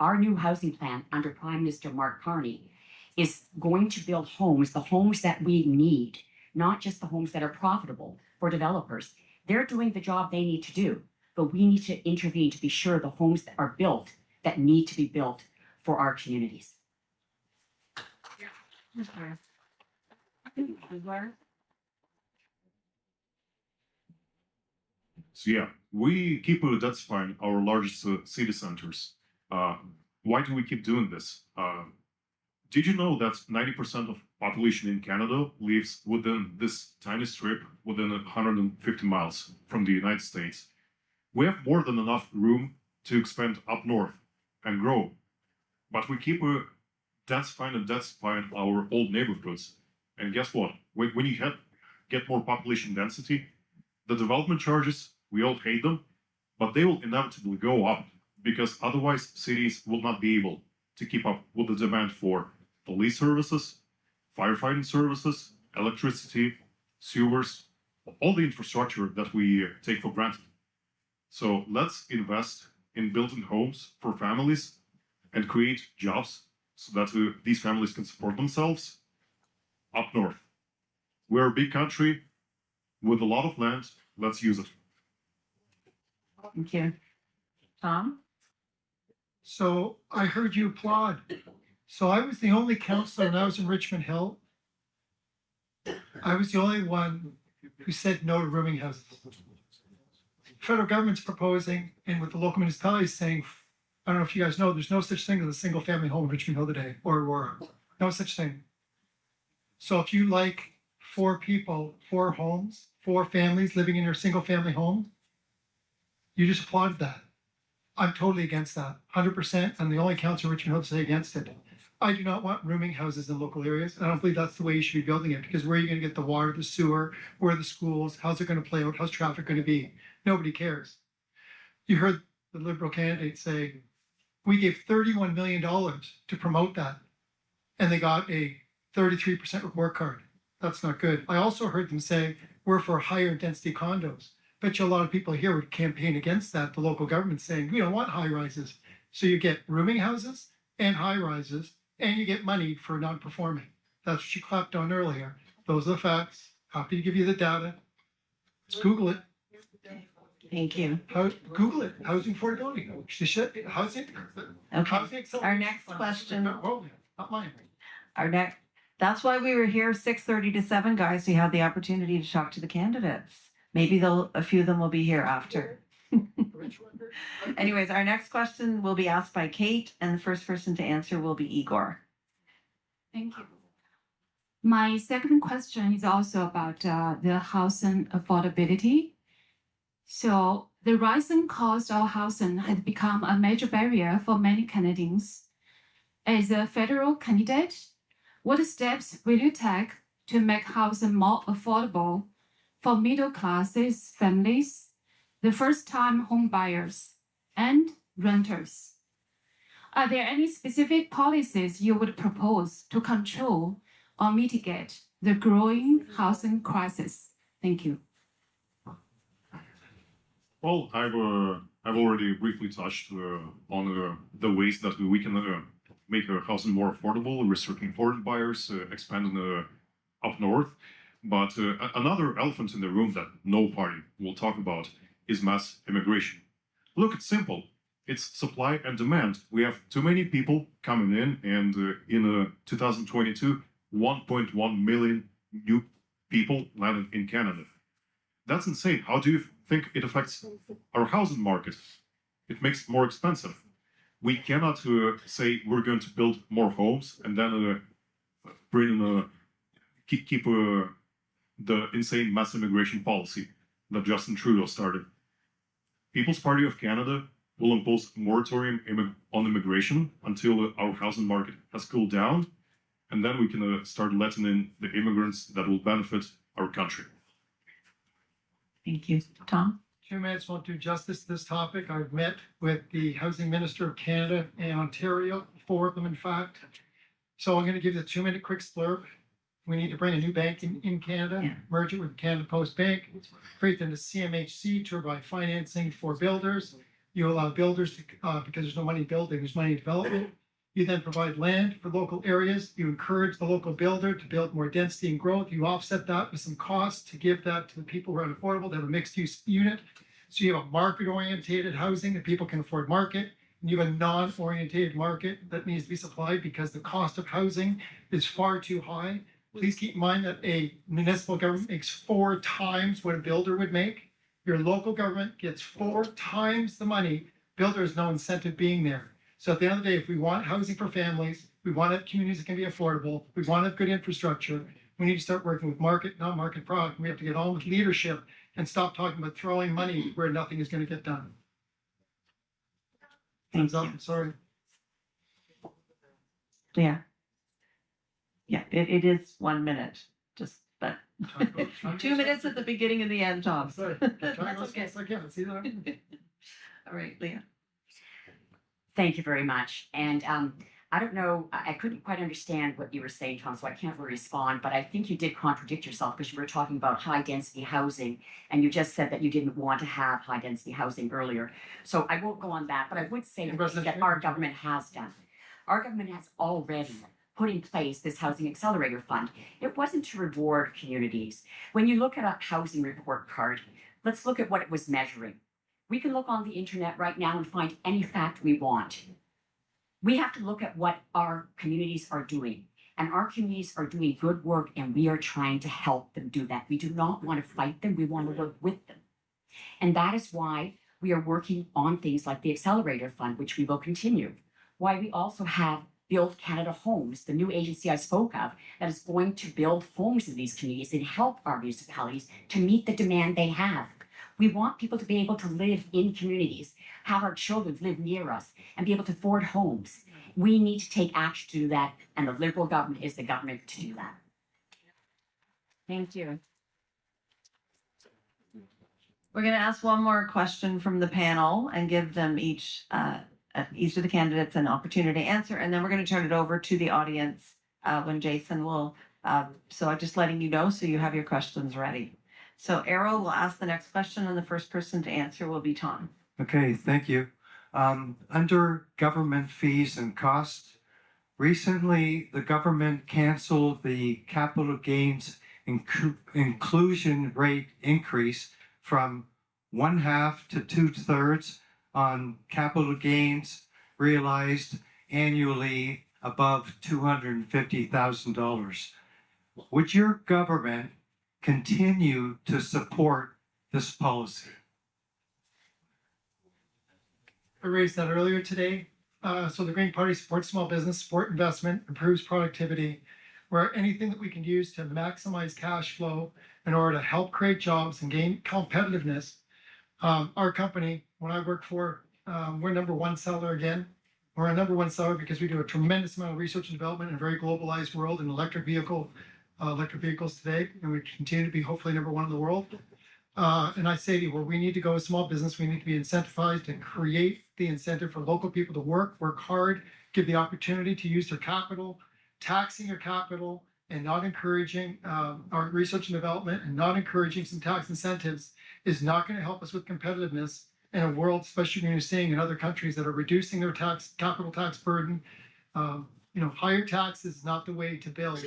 Speaker 4: our new housing plan under Prime Minister Mark Carney is going to build homes, the homes that we need, not just the homes that are profitable for developers. They're doing the job they need to do, but we need to intervene to be sure the homes that are built, that need to be built for our communities.
Speaker 3: So yeah, we keep densifying our largest city centers. Why do we keep doing this? Did you know that 90% of population in Canada lives within this tiny strip within 150 miles from the United States? We have more than enough room to expand up north and grow, but we keep densifying and densifying our old neighborhoods. And guess what? When you get more population density, the development charges, we all hate them, but they will inevitably go up because otherwise cities will not be able to keep up with the demand for police services, firefighting services, electricity, sewers, all the infrastructure that we take for granted. So let's invest in building homes for families and create jobs so that these families can support themselves up north. We're a big country with a lot of land. Let's use it.
Speaker 2: Thank you. Tom?
Speaker 5: So I heard you applaud. So I was the only councillor when I was in Richmond Hill. I was the only one who said no to rooming houses. The federal government's proposing, and with the local municipalities saying, I don't know if you guys know, there's no such thing as a single family home in Richmond Hill today, or Aurora. No such thing. So if you like 4 people, 4 homes, 4 families living in your single family home, you just applauded that. I'm totally against that, 100%. I'm the only councillor in Richmond Hill to say against it. I do not want rooming houses in local areas. I don't believe that's the way you should be building it, because where are you going to get the water, the sewer, where are the schools, how's it going to play out, how's traffic going to be? Nobody cares. You heard the Liberal candidate say, we gave $31 million to promote that, and they got a 33% report card. That's not good. I also heard them say, we're for higher density condos. Bet you a lot of people here would campaign against that. The local government saying, we don't want high rises. So you get rooming houses and high rises, and you get money for non-performing. That's what you clapped on earlier. Those are the facts. Happy to give you the data. Let's Google it.
Speaker 2: Thank you.
Speaker 5: Google it. Housing affordability. Housing.
Speaker 2: Okay. Our next question.
Speaker 5: Oh, not mine.
Speaker 2: That's why we were here 6:30 to 7, guys. So you had the opportunity to talk to the candidates. Maybe a few of them will be here after. Anyways, our next question will be asked by Kate, and the first person to answer will be Igor.
Speaker 8: Thank you. My second question is also about the housing affordability. So the rising cost of housing has become a major barrier for many Canadians. As a federal candidate, what steps will you take to make housing more affordable for middle classes families, the first-time home buyers, and renters? Are there any specific policies you would propose to control or mitigate the growing housing crisis? Thank you.
Speaker 3: Well, I've already briefly touched on the ways that we can make housing more affordable, restricting foreign buyers, expanding up north. But another elephant in the room that no party will talk about is mass immigration. Look, it's simple. It's supply and demand. We have too many people coming in, and in 2022, 1.1 million new people landed in Canada. That's insane. How do you think it affects our housing market? It makes it more expensive. We cannot say we're going to build more homes and then keep the insane mass immigration policy that Justin Trudeau started. People's Party of Canada will impose a moratorium on immigration until our housing market has cooled down, and then we can start letting in the immigrants that will benefit our country.
Speaker 2: Thank you. Tom?
Speaker 5: 2 minutes won't do justice to this topic. I've met with the Housing Minister of Canada and Ontario, 4 of them in fact. So I'm going to give you the 2-minute quick blurb. We need to bring a new bank in Canada, merge it with Canada Post Bank, create them to CMHC to provide financing for builders. You allow builders to, because there's no money building, there's money in development. You then provide land for local areas. You encourage the local builder to build more density and growth. You offset that with some costs to give that to the people who are unaffordable. They have a mixed use unit. So you have a market-oriented housing that people can afford market. And you have a non-orientated market that needs to be supplied because the cost of housing is far too high. Please keep in mind that a municipal government makes 4 times what a builder would make. Your local government gets 4 times the money. Builder has no incentive being there. So at the end of the day, if we want housing for families, we want to have communities that can be affordable, we want to have good infrastructure, we need to start working with market, not market product. We have to get on with leadership and stop talking about throwing money where nothing is going to get done. Thumbs up, sorry.
Speaker 2: Leah? Yeah, it is 1 minute, just, but 2 minutes at the beginning and the end, Tom.
Speaker 5: Sorry.
Speaker 2: That's okay.
Speaker 5: See that?
Speaker 2: All right, Leah.
Speaker 4: Thank you very much. And I don't know, I couldn't quite understand what you were saying, Tom, so I can't really respond, but I think you did contradict yourself because you were talking about high density housing, and you just said that you didn't want to have high density housing earlier. So I won't go on that, but I would say that our government has done. Our government has already put in place this Housing Accelerator Fund. It wasn't to reward communities. When you look at a housing report card, let's look at what it was measuring. We can look on the internet right now and find any fact we want. We have to look at what our communities are doing. And our communities are doing good work, and we are trying to help them do that. We do not want to fight them. We want to work with them. And that is why we are working on things like the Accelerator Fund, which we will continue. Why we also have Build Canada Homes, the new agency I spoke of, that is going to build homes in these communities and help our municipalities to meet the demand they have. We want people to be able to live in communities, have our children live near us, and be able to afford homes. We need to take action to do that, and the Liberal government is the government to do that. Thank you.
Speaker 2: We're going to ask one more question from the panel and give them each of the candidates an opportunity to answer, and then we're going to turn it over to the audience when Jason will. So I'm just letting you know so you have your questions ready. So Arrow will ask the next question, and the first person to answer will be Tom.
Speaker 9: Okay, thank you. Under government fees and costs, recently the government canceled the capital gains inclusion rate increase from 1/2 to 2/3 on capital gains realized annually above $250,000. Would your government continue to support this policy?
Speaker 5: I raised that earlier today. So the Green Party supports small business, support investment, improves productivity, where anything that we can use to maximize cash flow in order to help create jobs and gain competitiveness. Our company, when I work for, we're number one seller again. We're a number one seller because we do a tremendous amount of research and development in a very globalized world in electric vehicles today, and we continue to be hopefully number one in the world. And I say to you, where we need to go as small business, we need to be incentivized and create the incentive for local people to work hard, give the opportunity to use their capital, taxing your capital and not encouraging our research and development and not encouraging some tax incentives is not going to help us with competitiveness in a world, especially when you're seeing in other countries that are reducing their capital tax burden. Higher taxes is not the way to build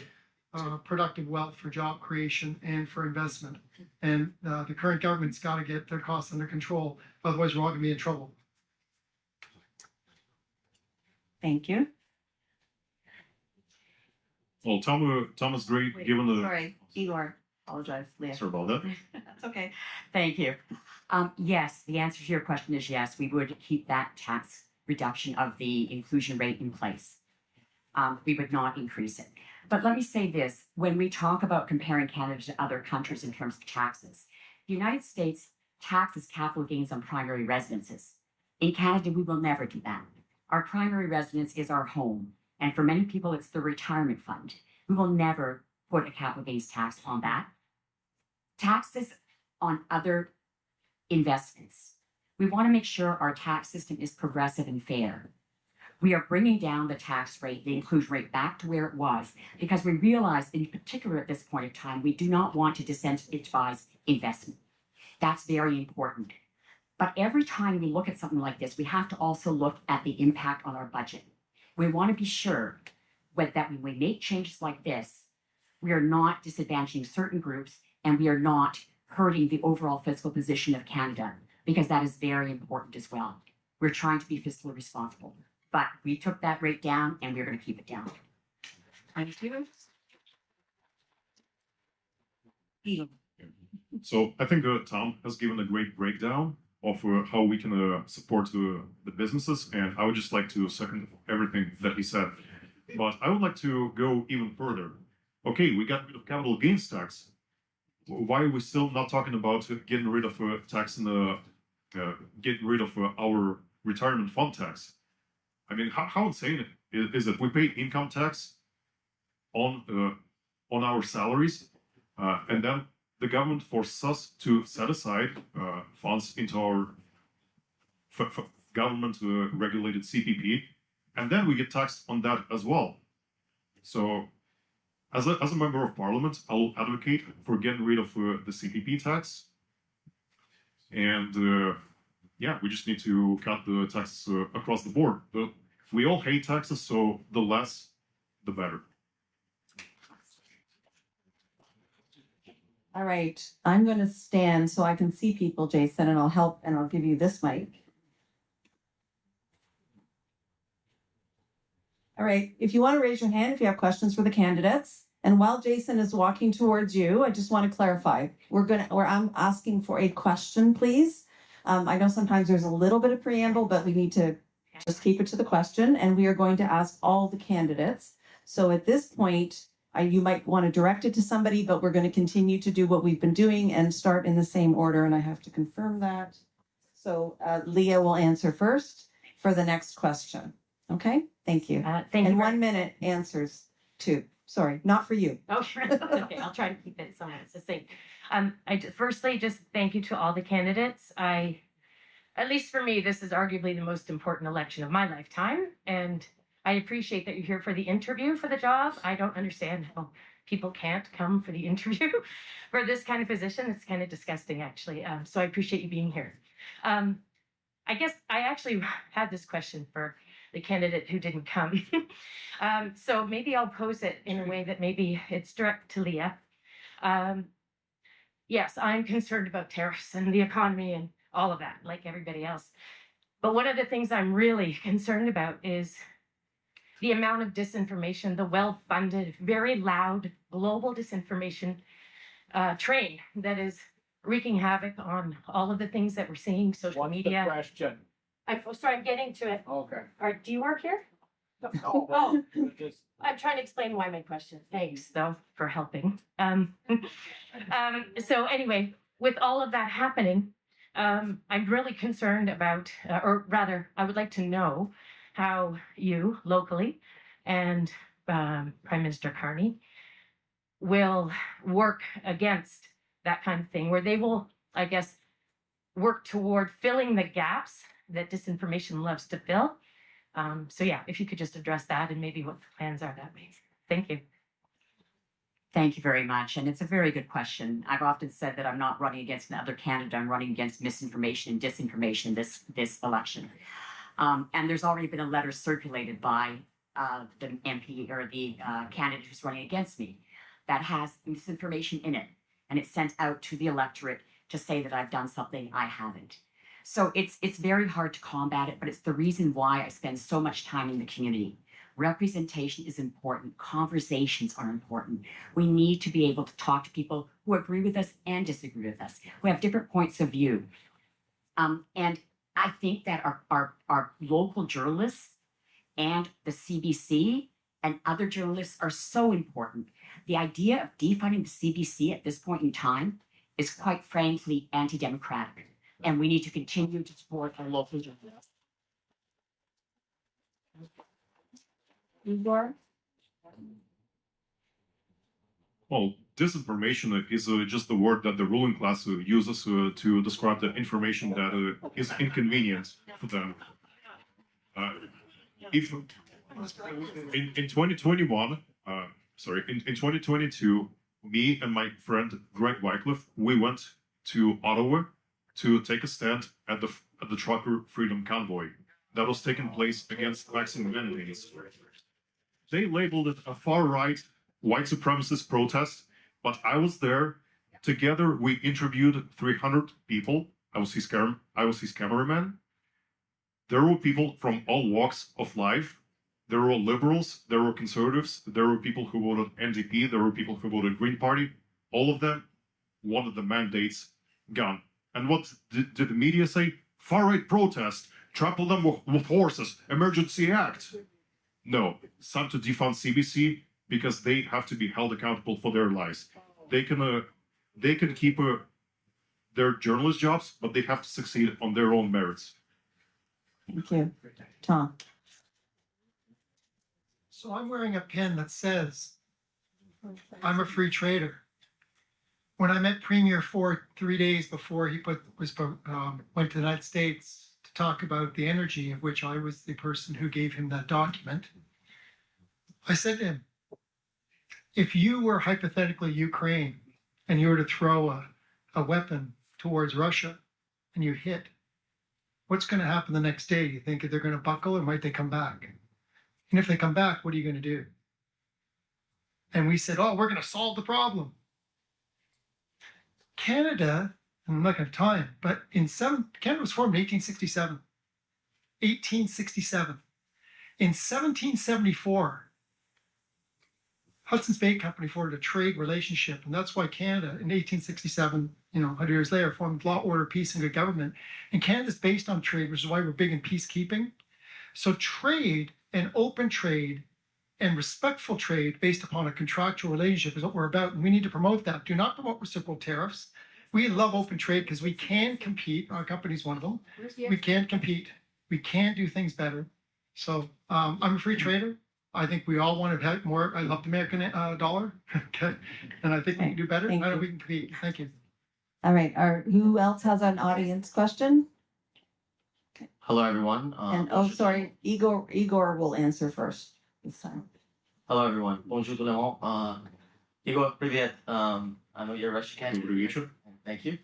Speaker 5: productive wealth for job creation and for investment. And the current government's got to get their costs under control. Otherwise, we're all going to be in trouble.
Speaker 2: Thank you.
Speaker 3: Well, Tom is great given the.
Speaker 2: Sorry, Igor. Apologize, Leah.
Speaker 3: Sorry about that.
Speaker 2: That's okay.
Speaker 4: Thank you. Yes, the answer to your question is yes. We would keep that tax reduction of the inclusion rate in place. We would not increase it. But let me say this, when we talk about comparing Canada to other countries in terms of taxes, the United States taxes capital gains on primary residences. In Canada, we will never do that. Our primary residence is our home. And for many people, it's the retirement fund. We will never put a capital gains tax on that. Taxes on other investments. We want to make sure our tax system is progressive and fair. We are bringing down the tax rate, the inclusion rate, back to where it was, because we realize, in particular at this point in time, we do not want to disincentivize investment. That's very important. But every time we look at something like this, we have to also look at the impact on our budget. We want to be sure that when we make changes like this, we are not disadvantaging certain groups and we are not hurting the overall fiscal position of Canada, because that is very important as well. We're trying to be fiscally responsible. But we took that rate down and we're going to keep it down. Thank you.
Speaker 3: So I think Tom has given a great breakdown of how we can support the businesses, and I would just like to second everything that he said. But I would like to go even further. Okay, we got rid of capital gains tax. Why are we still not talking about getting rid of tax and getting rid of our retirement fund tax? I mean, how insane is it? We pay income tax on our salaries, and then the government forces us to set aside funds into our government-regulated CPP, and then we get taxed on that as well. So, as a member of parliament, I will advocate for getting rid of the CPP tax, and yeah, we just need to cut the taxes across the board. But we all hate taxes, so the less, the better.
Speaker 2: All right, I'm going to stand so I can see people, Jason, and I'll give you this mic. All right, if you want to raise your hand, if you have questions for the candidates. And while Jason is walking towards you, I just want to clarify, I'm asking for a question, please. I know sometimes there's a little bit of preamble, but we need to just keep it to the question, and we are going to ask all the candidates. So at this point, you might want to direct it to somebody, but we're going to continue to do what we've been doing and start in the same order, and I have to confirm that. So Leah will answer first for the next question. Okay, thank you.
Speaker 6: Thank you.
Speaker 2: And 1 minute answers too. Sorry, not for you.
Speaker 6: Oh, sure. Okay, I'll try to keep it somewhat succinct. Firstly, just thank you to all the candidates. At least for me, this is arguably the most important election of my lifetime, and I appreciate that you're here for the interview for the job. I don't understand how people can't come for the interview for this kind of position. It's kind of disgusting, actually. So I appreciate you being here. I guess I actually had this question for the candidate who didn't come. So maybe I'll pose it in a way that maybe it's direct to Leah. Yes, I'm concerned about tariffs and the economy and all of that, like everybody else. But one of the things I'm really concerned about is the amount of disinformation, the well-funded, very loud global disinformation train that is wreaking havoc on all of the things that we're seeing, social media.
Speaker 10: What's the question? I'm getting to it.
Speaker 9: Okay.
Speaker 10: All right, do you work here?
Speaker 9: Oh,
Speaker 10: Oh, I'm trying to explain why my question. Thanks, though, for helping. So anyway, with all of that happening, I'm really concerned about, or rather, I would like to know how you locally and Prime Minister Carney will work against that kind of thing, where they will, I guess, work toward filling the gaps that disinformation loves to fill. So yeah, if you could just address that and maybe what the plans are, that way. Thank you.
Speaker 4: Thank you very much. And it's a very good question. I've often said that I'm not running against another candidate. I'm running against misinformation and disinformation this election. And there's already been a letter circulated by the MP or the candidate who's running against me that has misinformation in it. And it's sent out to the electorate to say that I've done something I haven't. So it's very hard to combat it, but it's the reason why I spend so much time in the community. Representation is important. Conversations are important. We need to be able to talk to people who agree with us and disagree with us, who have different points of view. And I think that our local journalists and the CBC and other journalists are so important. The idea of defunding the CBC at this point in time is quite frankly anti-democratic. And we need to continue to support our local journalists. Igor?
Speaker 3: Well, disinformation is just the word that the ruling class uses to describe the information that is inconvenient for them. If in 2021, in 2022, me and my friend Greg Wycliffe, we went to Ottawa to take a stand at the trucker freedom convoy that was taking place against vaccine mandates. They labeled it a far-right white supremacist protest, but I was there. Together, we interviewed 300 people. I was his cameraman. There were people from all walks of life. There were liberals, there were conservatives, there were people who voted NDP, there were people who voted Green Party. All of them wanted the mandates gone. And what did the media say? Far-right protest, trample them with horses, emergency act. No, it's time to defund CBC because they have to be held accountable for their lies. They can keep their journalist jobs, but they have to succeed on their own merits.
Speaker 2: Thank you. Tom?
Speaker 5: So I'm wearing a pin that says, I'm a free trader. When I met Premier Ford 3 days before he went to the United States to talk about the energy, of which I was the person who gave him that document, I said to him, if you were hypothetically Ukraine and you were to throw a weapon towards Russia and you hit, what's going to happen the next day? You think they're going to buckle or might they come back? And if they come back, what are you going to do? And we said, oh, we're going to solve the problem. Canada, and I'm not going to have time, but Canada was formed in 1867. 1867. In 1774, Hudson's Bay Company formed a trade relationship, and that's why Canada, in 1867, 100 years later, formed law, order, peace, and good government. And Canada's based on trade, which is why we're big in peacekeeping. So trade and open trade and respectful trade based upon a contractual relationship is what we're about, and we need to promote that. Do not promote reciprocal tariffs. We love open trade because we can compete. Our company's one of them. We can compete. We can do things better. So I'm a free trader. I think we all want to have more. I love the American dollar. Okay. And I think we can do better. I know we can compete. Thank you.
Speaker 2: All right. Who else has an audience question?
Speaker 11: Hello, everyone.
Speaker 2: Sorry, Igor will answer first this time.
Speaker 11: Hello, everyone. Bonjour tout le monde. Igor, привет. I know you're a Russian candidate. Thank you.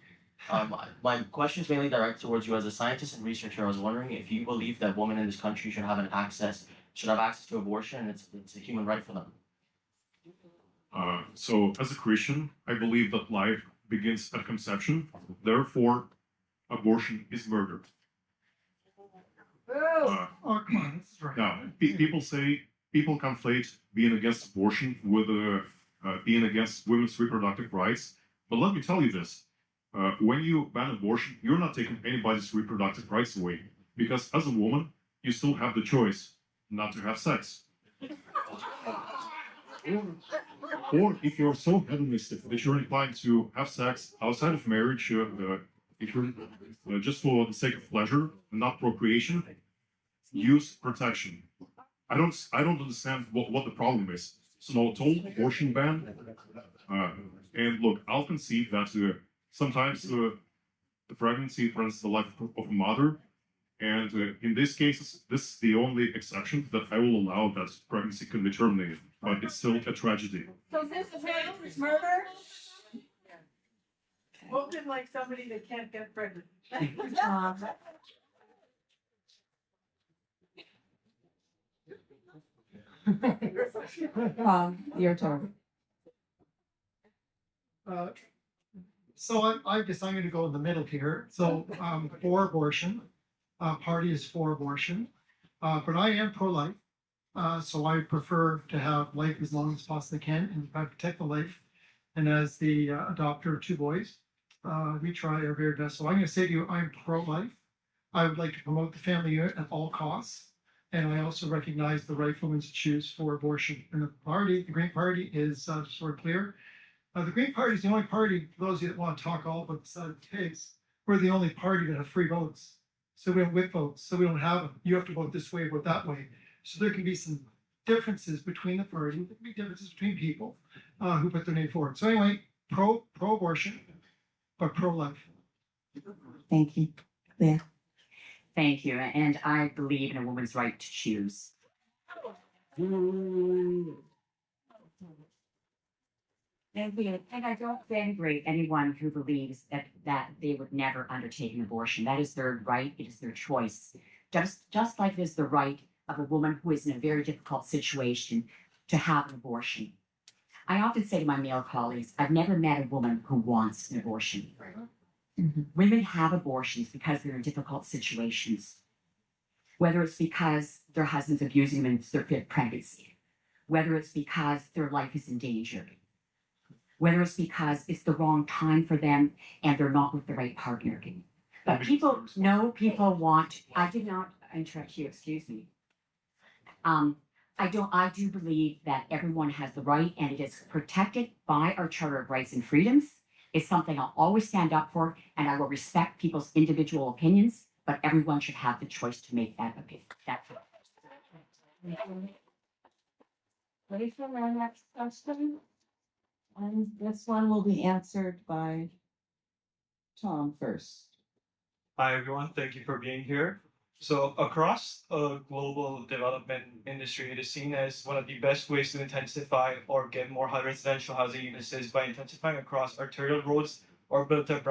Speaker 11: My question is mainly directed towards you as a scientist and researcher. I was wondering if you believe that women in this country should have access to abortion, and it's a human right for them.
Speaker 3: So, as a Christian, I believe that life begins at conception. Therefore, abortion is murder.
Speaker 5: Oh, come on. This is right.
Speaker 3: Now, people conflate being against abortion with being against women's reproductive rights. But let me tell you this. When you ban abortion, you're not taking anybody's reproductive rights away. because as a woman, you still have the choice not to have sex. Or if you're so hedonistic that you're inclined to have sex outside of marriage, if you're just for the sake of pleasure and not procreation, use protection. I don't understand what the problem is. So total abortion ban. And look, I'll concede that sometimes the pregnancy threatens the life of a mother, and in these cases, this is the only exception that I will allow that pregnancy can be terminated. But it's still a tragedy.
Speaker 1: So this is murder? Spoken like somebody that can't get pregnant.
Speaker 2: Your turn.
Speaker 5: So I guess I'm gonna go in the middle here. So, for abortion, party is for abortion. But I am pro-life. So I prefer to have life as long as possibly can and try to protect the life. And as the adopter of two boys, we try our very best. So I'm gonna say to you, I'm pro-life. I would like to promote the family unit at all costs. And I also recognize the right for women to choose for abortion. And the Green Party is sort of clear. The Green Party is the only party, for those of you that want to talk all about the side of the case, we're the only party that have free votes. So we don't whip votes, so we don't have them. You have to vote this way, vote that way. So there can be some differences between the party, there can be differences between people who put their name forward. So anyway, pro-abortion, but pro-life.
Speaker 2: Thank you. Leah.
Speaker 4: Thank you. And I believe in a woman's right to choose. And I don't denigrate anyone who believes that they would never undertake an abortion. That is their right. It is their choice. Just like it is the right of a woman who is in a very difficult situation to have an abortion. I often say to my male colleagues, I've never met a woman who wants an abortion. Mm-hmm. Women have abortions because they're in difficult situations. Whether it's because their husband's abusing them in their fifth pregnancy, whether it's because their life is in danger, whether it's because it's the wrong time for them and they're not with the right partner. But people want, I did not interrupt you, excuse me. I do believe that everyone has the right and it is protected by our Charter of Rights and Freedoms. It's something I'll always stand up for, and I will respect people's individual opinions, but everyone should have the choice to make that opinion.
Speaker 2: Ready for my next question? And this one will be answered by Tom first.
Speaker 12: Hi, everyone. Thank you for being here. So across a global development industry, it is seen as one of the best ways to intensify or get more residential housing units is by intensifying across arterial roads or built-up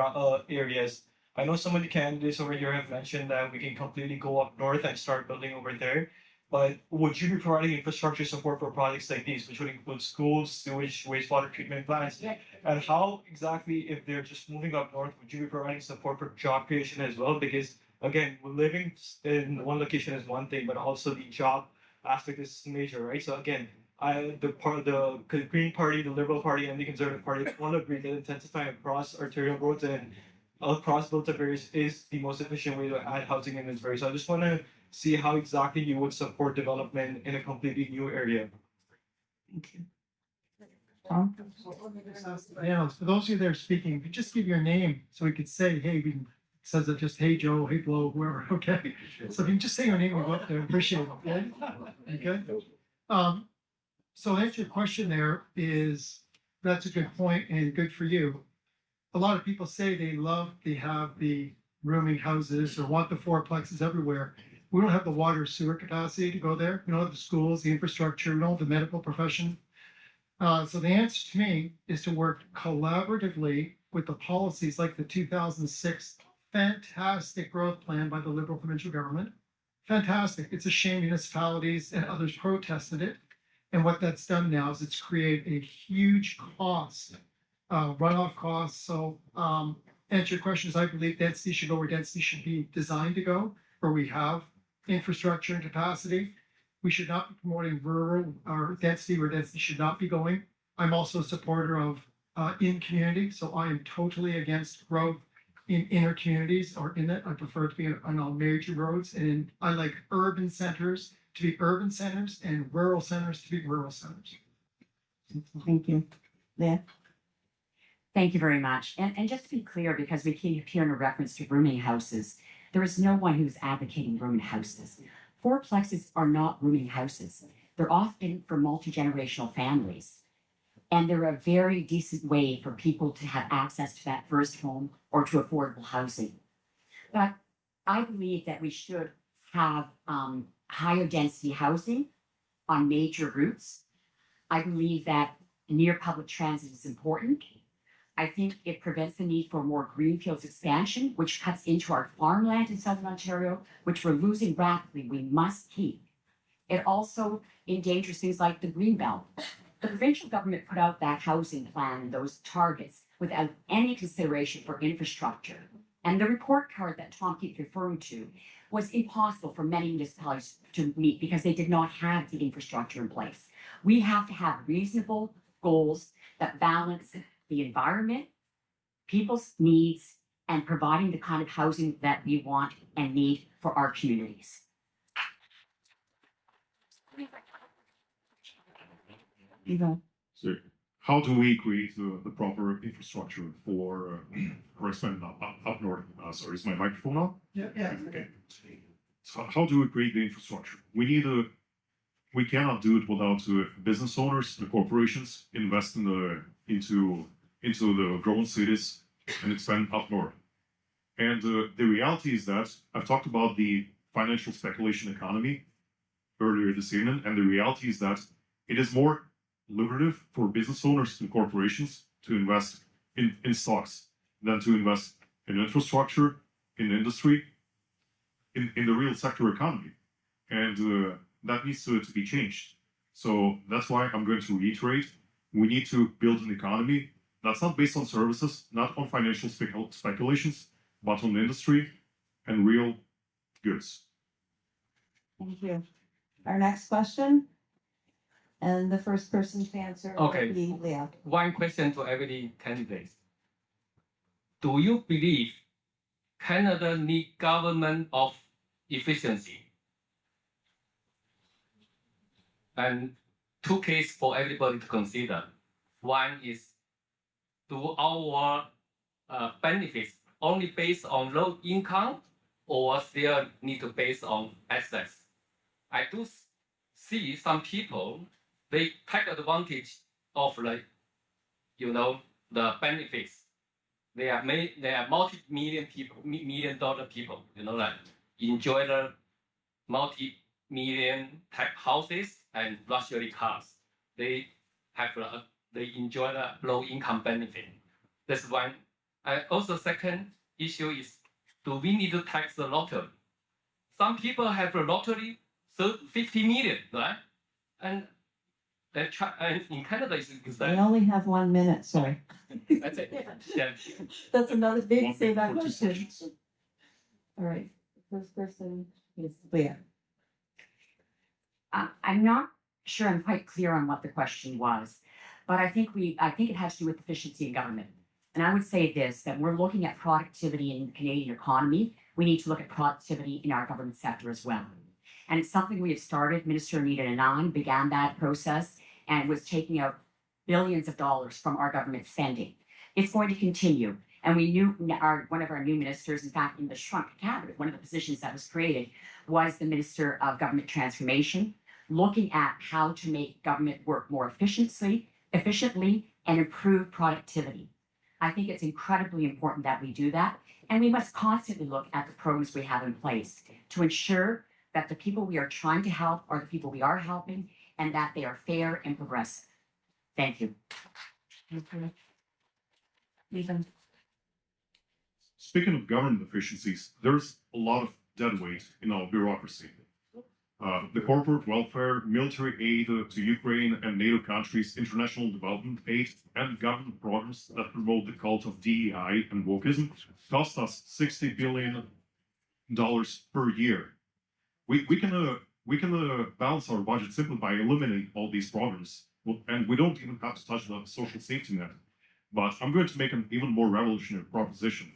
Speaker 12: areas. I know some of the candidates over here have mentioned that we can completely go up north and start building over there. But would you be providing infrastructure support for projects like these, which would include schools, sewage, wastewater treatment plants? Yeah. And how exactly, if they're just moving up north, would you be providing support for job creation as well? Because again, living in one location is one thing, but also the job aspect is major, right? So again, the Green Party, the Liberal Party, and the Conservative Party all agree that intensifying across arterial roads and across built-up areas is the most efficient way to add housing in this area. So I just want to see how exactly you would support development in a completely new area.
Speaker 2: Thank you. Tom?
Speaker 5: Yeah, for those of you that are speaking, if you just give your name so we could say, hey, it says it just, hey Joe, hey Flo, whoever, okay? So if you can just say your name, we'll go up there, appreciate it, okay? So answer your question there is, that's a good point and good for you. A lot of people say they have the rooming houses or want the fourplexes everywhere. We don't have the water sewer capacity to go there. We don't have the schools, the infrastructure, we don't have the medical profession. So the answer to me is to work collaboratively with the policies like the 2006 fantastic growth plan by the Liberal provincial government. Fantastic. It's a shame municipalities and others protested it. And what that's done now is it's created a huge cost, runoff costs. So answer your question is I believe density should go where density should be designed to go, where we have infrastructure and capacity. We should not be promoting rural or density where density should not be going. I'm also a supporter of in community, so I am totally against growth in inner communities or in it. I prefer to be on all major roads, and I like urban centers to be urban centers and rural centers to be rural centers.
Speaker 2: Thank you. Leah?
Speaker 4: Thank you very much. And just to be clear, because we keep hearing a reference to rooming houses, there is no one who's advocating rooming houses. Fourplexes are not rooming houses. They're often for multi-generational families. And they're a very decent way for people to have access to that first home or to affordable housing. But I believe that we should have higher density housing on major routes. I believe that near public transit is important. I think it prevents the need for more greenfields expansion, which cuts into our farmland in Southern Ontario, which we're losing rapidly. We must keep. It also endangers things like the Greenbelt. The provincial government put out that housing plan and those targets without any consideration for infrastructure. And the report card that Tom keeps referring to was impossible for many municipalities to meet because they did not have the infrastructure in place. We have to have reasonable goals that balance the environment, people's needs, and providing the kind of housing that we want and need for our communities.
Speaker 3: So how do we create the proper infrastructure for Richmond up north? Sorry, is my microphone on?
Speaker 5: Yeah.
Speaker 3: Okay. So how do we create the infrastructure? We cannot do it without business owners, the corporations invest into the growing cities and expand up north. And the reality is that I've talked about the financial speculation economy earlier this evening, and the reality is that it is more lucrative for business owners and corporations to invest in stocks than to invest in infrastructure, in industry, in the real sector economy. And that needs to be changed. So that's why I'm going to reiterate, we need to build an economy that's not based on services, not on financial speculations, but on industry and real goods.
Speaker 2: Thank you. Our next question, and the first person to answer will be Leah.
Speaker 13: One question to every candidate. Do you believe Canada needs government of efficiency? And two cases for everybody to consider. One is, do our benefits only based on low income or still need to base on assets? I do see some people, they take advantage of the benefits. They are multi-million people, $1 million people, like enjoy the multi-million type houses and luxury cars. They enjoy the low income benefit. That's one. Also, second issue is, do we need to tax the lottery? Some people have a lottery, so 50 million, right? And in Canada, it's
Speaker 2: We
Speaker 13: exactly.
Speaker 2: only have 1 minute, sorry.
Speaker 13: That's it. Yeah.
Speaker 2: That's another big say that
Speaker 3: One for two
Speaker 2: question.
Speaker 3: questions.
Speaker 2: All right, first person is Leah.
Speaker 4: I'm not sure I'm quite clear on what the question was, but I think it has to do with efficiency in government. And I would say this, that we're looking at productivity in the Canadian economy. We need to look at productivity in our government sector as well. And it's something we have started. Minister Anita Anand began that process and was taking out billions of dollars from our government spending. It's going to continue. And we knew one of our new ministers, in fact, in the shrunk cabinet, one of the positions that was created was the Minister of Government Transformation, looking at how to make government work more efficiently and improve productivity. I think it's incredibly important that we do that. And we must constantly look at the programs we have in place to ensure that the people we are trying to help are the people we are helping and that they are fair and progressive. Thank you.
Speaker 2: Ethan.
Speaker 3: Speaking of government efficiencies, there's a lot of dead weight in our bureaucracy. The corporate welfare, military aid to Ukraine and NATO countries, international development aid, and government programs that promote the cult of DEI and wokeism cost us $60 billion per year. We can balance our budget simply by eliminating all these programs, and we don't even have to touch the social safety net. But I'm going to make an even more revolutionary proposition.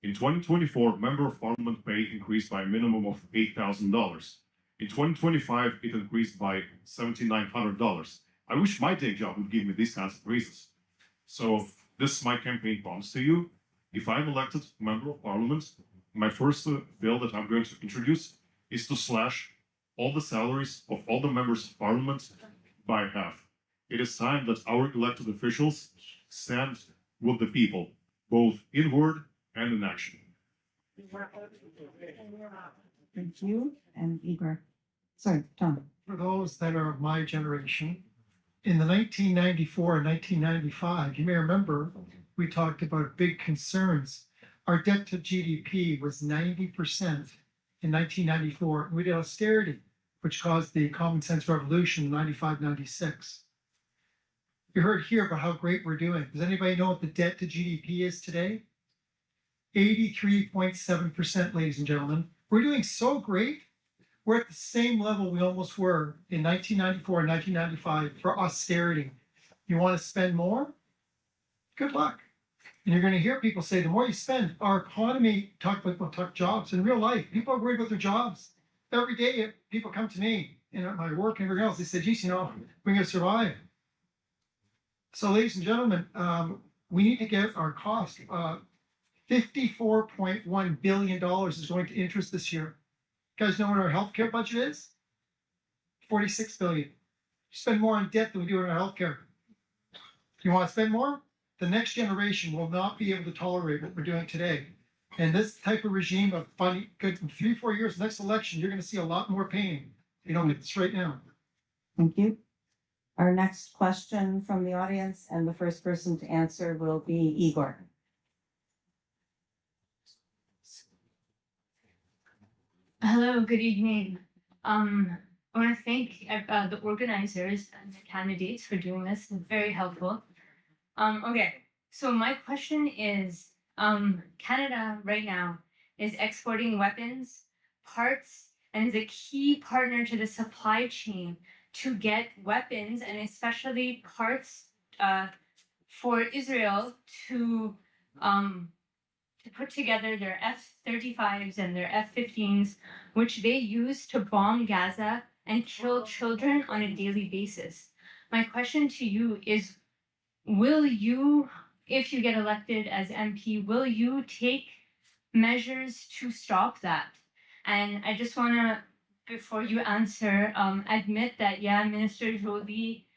Speaker 3: In 2024, Member of Parliament pay increased by a minimum of $8,000. In 2025, it increased by $7,900. I wish my day job would give me these kinds of raises. So this is my campaign promise to you. If I'm elected Member of Parliament, my first bill that I'm going to introduce is to slash all the salaries of all the members of Parliament by half. It is time that our elected officials stand with the people, both in word and in action.
Speaker 2: Thank you. And Igor. Sorry, Tom.
Speaker 5: For those that are of my generation, in the 1994 and 1995, you may remember we talked about big concerns. Our debt to GDP was 90% in 1994. We did austerity, which caused the common sense revolution in 95, 96. You heard here about how great we're doing. Does anybody know what the debt to GDP is today? 83.7%, ladies and gentlemen. We're doing so great. We're at the same level we almost were in 1994 and 1995 for austerity. You want to spend more? Good luck. And you're going to hear people say, the more you spend, our economy, talk jobs. In real life, people are worried about their jobs. Every day, people come to me, at my work and everything else. They say, geez, we're going to survive. So, ladies and gentlemen, we need to get our cost. $54.1 billion is going to interest this year. You guys know what our healthcare budget is? $46 billion. You spend more on debt than we do in our healthcare. You want to spend more? The next generation will not be able to tolerate what we're doing today. And this type of regime of funding, good in 3-4 years, next election, you're going to see a lot more pain. You don't get this right now.
Speaker 2: Thank you. Our next question from the audience, and the first person to answer will be Igor.
Speaker 14: Hello, good evening. I want to thank the organizers and the candidates for doing this. It's very helpful. Okay, so my question is, Canada right now is exporting weapons, parts, and is a key partner to the supply chain to get weapons and especially parts for Israel to put together their F-35s and their F-15s, which they use to bomb Gaza and kill children on a daily basis. My question to you is, will you, if you get elected as MP, will you take measures to stop that? And I just want to, before you answer, admit that, yeah, Minister Joly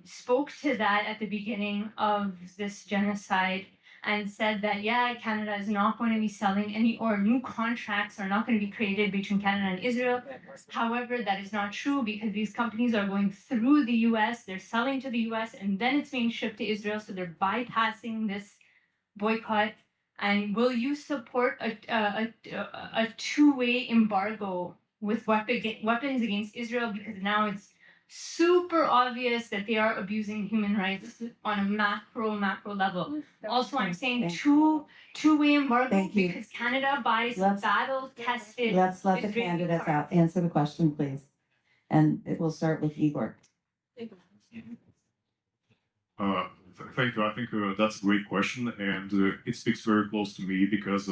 Speaker 14: spoke to that at the beginning of this genocide and said that, yeah, Canada is not going to be selling any, or new contracts are not going to be created between Canada and Israel. However, that is not true because these companies are going through the US, they're selling to the US, and then it's being shipped to Israel, so they're bypassing this boycott. And will you support a two-way embargo with weapons against Israel, because now it's super obvious that they are abusing human rights on a macro level. Also, I'm saying two-way embargo because Canada buys battle-tested.
Speaker 2: Let's let the candidates answer the question, please. And it will start with Igor.
Speaker 3: Thank you. I think that's a great question, and it speaks very close to me because,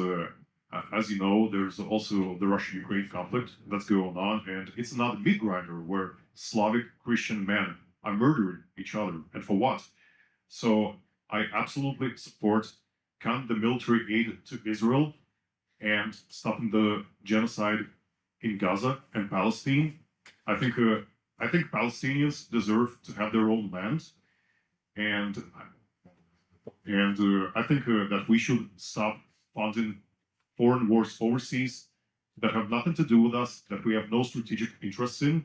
Speaker 3: as you know, there's also the Russia-Ukraine conflict that's going on, and it's another meat grinder where Slavic Christian men are murdering each other, and for what? So I absolutely support the military aid to Israel and stopping the genocide in Gaza and Palestine. I think Palestinians deserve to have their own land, and I think that we should stop funding foreign wars overseas that have nothing to do with us, that we have no strategic interests in,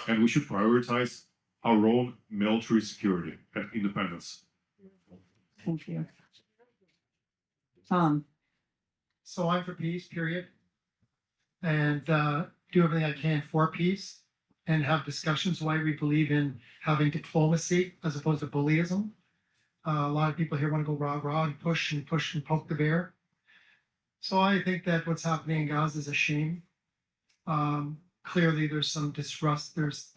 Speaker 3: and we should prioritize our own military security and independence.
Speaker 2: Thank you. Tom.
Speaker 5: So I'm for peace, period. And do everything I can for peace and have discussions why we believe in having diplomacy as opposed to bullyism. A lot of people here want to go rah-rah and push and poke the bear. So I think that what's happening in Gaza is a shame. Clearly, there's some distrust. There's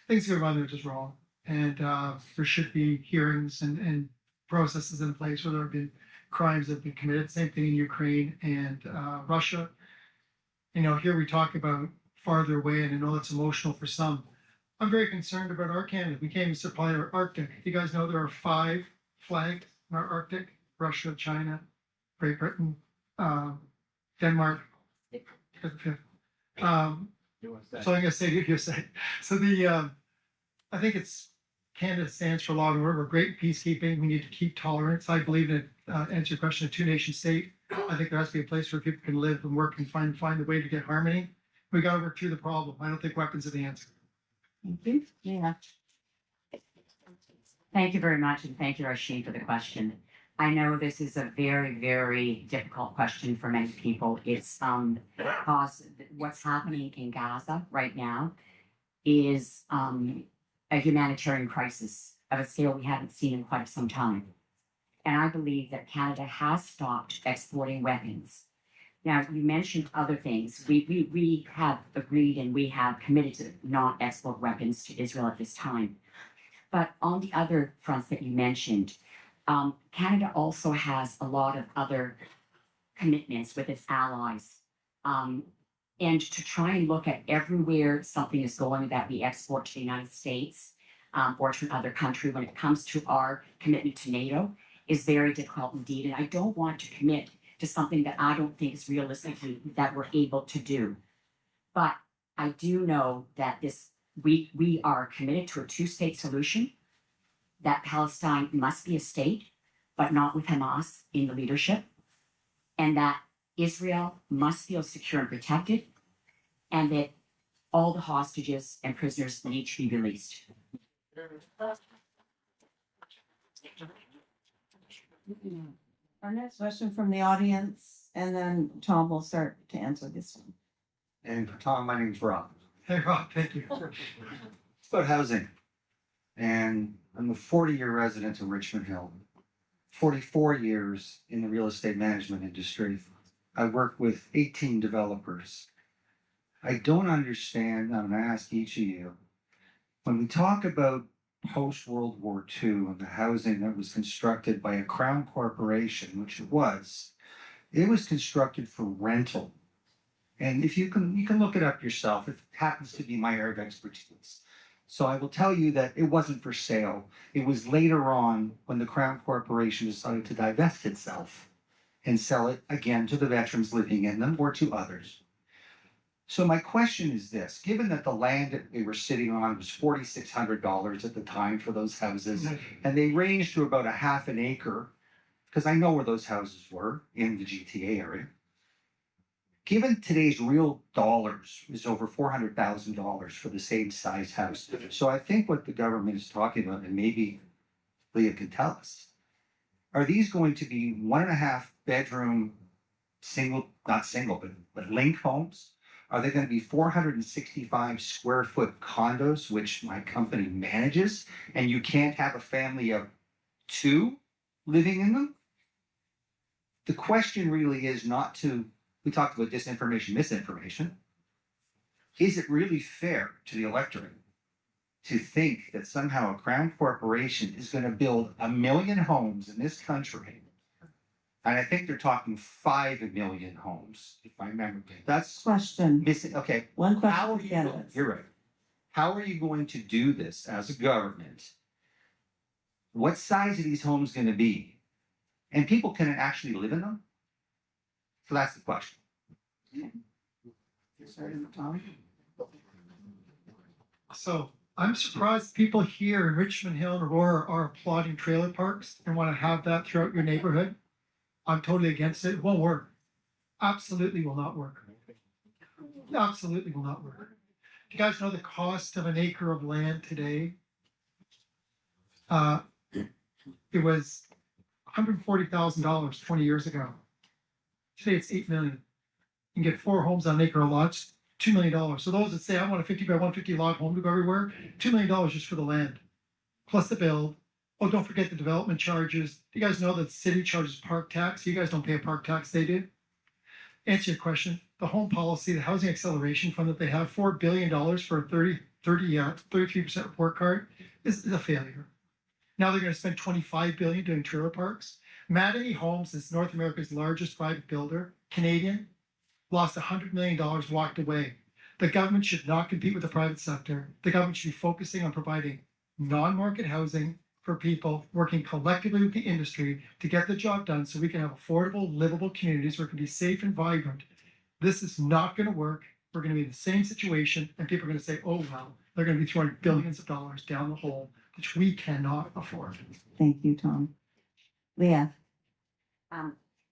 Speaker 5: things going on that are just wrong, and there should be hearings and processes in place where there have been crimes that have been committed. Same thing in Ukraine and Russia. You know, here we talk about farther away, and I know it's emotional for some. I'm very concerned about our Canada. We can't even supply our Arctic. You guys know there are 5 flagged in our Arctic: Russia, China, Great Britain, Denmark. So I'm gonna say you say. So I think it's Canada stands for law and order. We're great in peacekeeping. We need to keep tolerance. I believe in answer your question, a 2-nation state. I think there has to be a place where people can live and work and find a way to get harmony. We got to work through the problem. I don't think weapons are the answer.
Speaker 2: Yeah.
Speaker 4: Thank you very much, and thank you, Rashid, for the question. I know this is a very, very difficult question for many people. It's because what's happening in Gaza right now is a humanitarian crisis of a scale we haven't seen in quite some time. And I believe that Canada has stopped exporting weapons. Now, you mentioned other things. We have agreed and we have committed to not export weapons to Israel at this time. But on the other fronts that you mentioned, Canada also has a lot of other commitments with its allies. And to try and look at everywhere something is going that we export to the United States or to another country when it comes to our commitment to NATO is very difficult indeed. And I don't want to commit to something that I don't think is realistically that we're able to do. But I do know that we are committed to a 2-state solution, that Palestine must be a state, but not with Hamas in the leadership, and that Israel must feel secure and protected, and that all the hostages and prisoners need to be released.
Speaker 2: Our next question from the audience, and then Tom will start to answer this one.
Speaker 15: And Tom, my name's Rob.
Speaker 5: Hey, Rob, thank you.
Speaker 15: It's about housing. And I'm a 40-year resident of Richmond Hill, 44 years in the real estate management industry. I work with 18 developers. I don't understand, I'm going to ask each of you, when we talk about post-World War II and the housing that was constructed by a crown corporation, which it was constructed for rental. And if you can look it up yourself, it happens to be my area of expertise. So I will tell you that it wasn't for sale. It was later on when the Crown Corporation decided to divest itself and sell it again to the veterans living in them or to others. So my question is this: given that the land that they were sitting on was $4,600 at the time for those houses, and they ranged to about a half an acre, because I know where those houses were in the GTA area, given today's real dollars is over $400,000 for the same size house. So I think what the government is talking about, and maybe Leah can tell us, are these going to be 1.5 bedroom not single, but link homes? Are they going to be 465 square foot condos, which my company manages, and you can't have a family of 2 living in them? The question really is not to, we talked about disinformation, misinformation. Is it really fair to the electorate to think that somehow a crown corporation is going to build 1 million homes in this country? And I think they're talking 5 million homes, if I remember. That's
Speaker 2: question.
Speaker 15: Missing. Okay.
Speaker 2: One question.
Speaker 15: How are you, you're right. How are you going to do this as a government? What size are these homes going to be? And people can actually live in them? So that's the question.
Speaker 5: So I'm surprised people here in Richmond Hill and Aurora are applauding trailer parks and want to have that throughout your neighborhood. I'm totally against it. It won't work. Absolutely will not work. Absolutely will not work. Do you guys know the cost of an acre of land today? It was $140,000 20 years ago. Today it's $8 million. You can get 4 homes on an acre of lots, $2 million. So those that say I want a 50 by 150 lot home to go everywhere, $2 million just for the land, plus the build. Oh, don't forget the development charges. Do you guys know that the city charges park tax? You guys don't pay a park tax, they do. Answer your question. The home policy, the housing acceleration fund that they have, $4 billion for a 33% report card is a failure. Now they're going to spend $25 billion doing trailer parks. Mattamy Homes is North America's largest private builder, Canadian, lost $100 million, walked away. The government should not compete with the private sector. The government should be focusing on providing non-market housing for people, working collectively with the industry to get the job done so we can have affordable, livable communities where it can be safe and vibrant. This is not going to work. We're going to be in the same situation, and people are going to say, oh, well, they're going to be throwing billions of dollars down the hole, which we cannot afford.
Speaker 2: Thank you, Tom. Leah.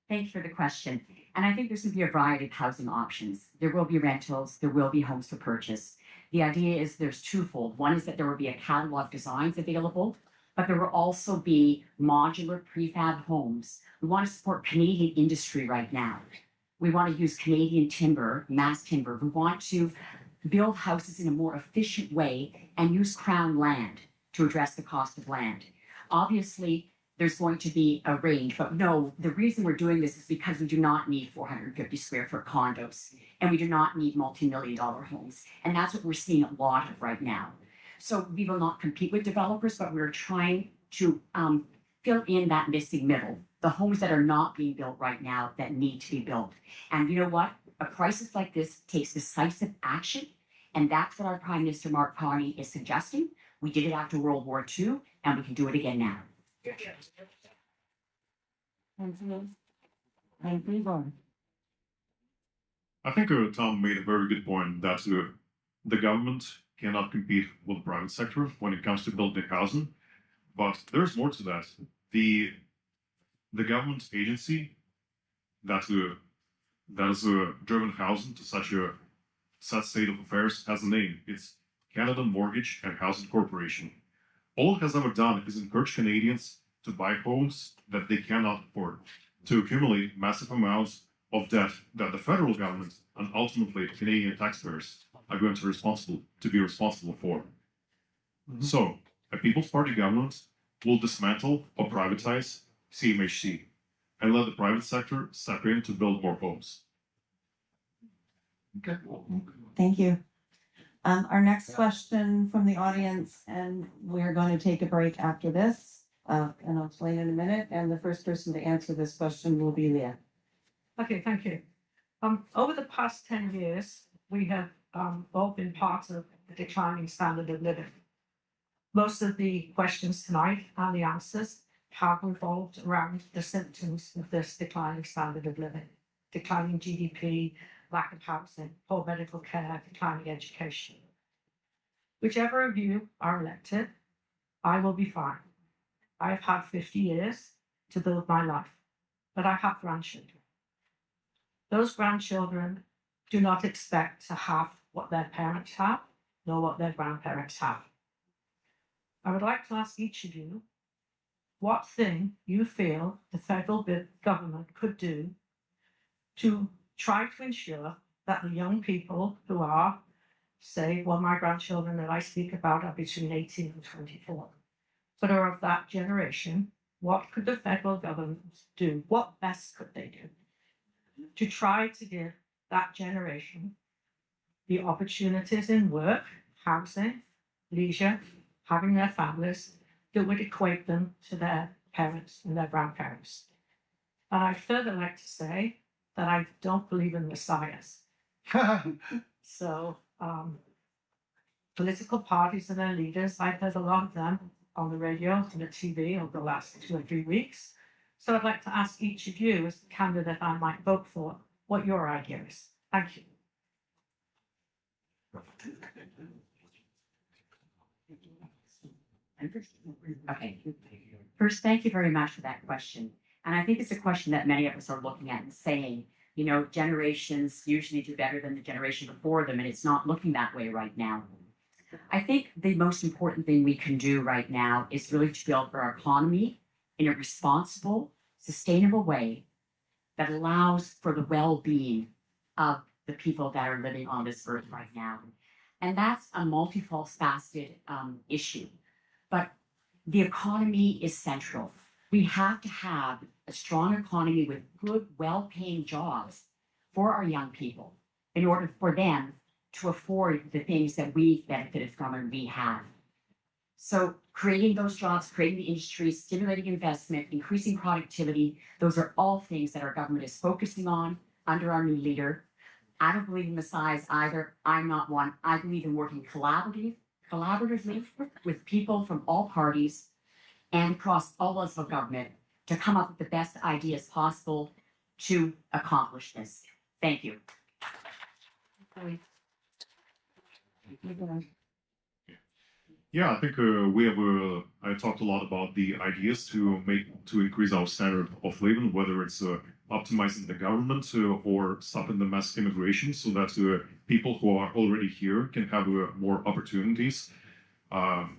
Speaker 4: Thank you for the question. And I think there's going to be a variety of housing options. There will be rentals, there will be homes for purchase. The idea is there's twofold. One is that there will be a catalog of designs available, but there will also be modular prefab homes. We want to support Canadian industry right now. We want to use Canadian timber, mass timber. We want to build houses in a more efficient way and use Crown land to address the cost of land. Obviously, there's going to be a range, but no, the reason we're doing this is because we do not need 450 square foot condos, and we do not need multi-million-dollar homes. And that's what we're seeing a lot of right now. So we will not compete with developers, but we're trying to fill in that missing middle, the homes that are not being built right now that need to be built. And you know what? A crisis like this takes decisive action, and that's what our Prime Minister Mark Carney is suggesting. We did it after World War II, and we can do it again now.
Speaker 3: I think Tom made a very good point that the government cannot compete with the private sector when it comes to building housing, but there's more to that. The government agency that has driven housing to such a sad state of affairs has a name. It's Canada Mortgage and Housing Corporation. All it has ever done is encourage Canadians to buy homes that they cannot afford, to accumulate massive amounts of debt that the federal government and ultimately Canadian taxpayers are going to be responsible for. Mm-hmm. So, a People's Party government will dismantle or privatize CMHC and let the private sector step in to build more homes.
Speaker 5: Okay.
Speaker 2: Thank you. Our next question from the audience, and we're going to take a break after this, and I'll explain in a minute. And the first person to answer this question will be Leah.
Speaker 16: Okay, thank you. Over the past 10 years, we have all been part of the declining standard of living. Most of the questions tonight and the answers have revolved around the symptoms of this declining standard of living: declining GDP, lack of housing, poor medical care, declining education. Whichever of you are elected, I will be fine. I have had 50 years to build my life, but I have grandchildren. Those grandchildren do not expect to have what their parents have, nor what their grandparents have. I would like to ask each of you what thing you feel the federal government could do to try to ensure that the young people who are, say, well, my grandchildren that I speak about are between 18 and 24, but are of that generation. What could the federal government do? What best could they do to try to give that generation the opportunities in work, housing, leisure, having their families that would equate them to their parents and their grandparents? And I'd further like to say that I don't believe in messiahs. So political parties and their leaders, I've heard a lot of them on the radio and the TV over the last 2 or 3 weeks. So I'd like to ask each of you, as the candidate I might vote for, what your idea is. Thank you.
Speaker 4: Okay. First, thank you very much for that question. And I think it's a question that many of us are looking at and saying, you know, generations usually do better than the generation before them, and it's not looking that way right now. I think the most important thing we can do right now is really to build our economy in a responsible, sustainable way that allows for the well-being of the people that are living on this earth right now. And that's a multifaceted issue. But the economy is central. We have to have a strong economy with good, well-paying jobs for our young people in order for them to afford the things that we've benefited from and we have. So creating those jobs, creating the industry, stimulating investment, increasing productivity, those are all things that our government is focusing on under our new leader. I don't believe in the size either. I'm not one. I believe in working collaboratively with people from all parties and across all levels of government to come up with the best ideas possible to accomplish this. Thank you.
Speaker 3: Yeah, I think we have. I talked a lot about the ideas to increase our standard of living, whether it's optimizing the government or stopping the mass immigration, so that people who are already here can have more opportunities. But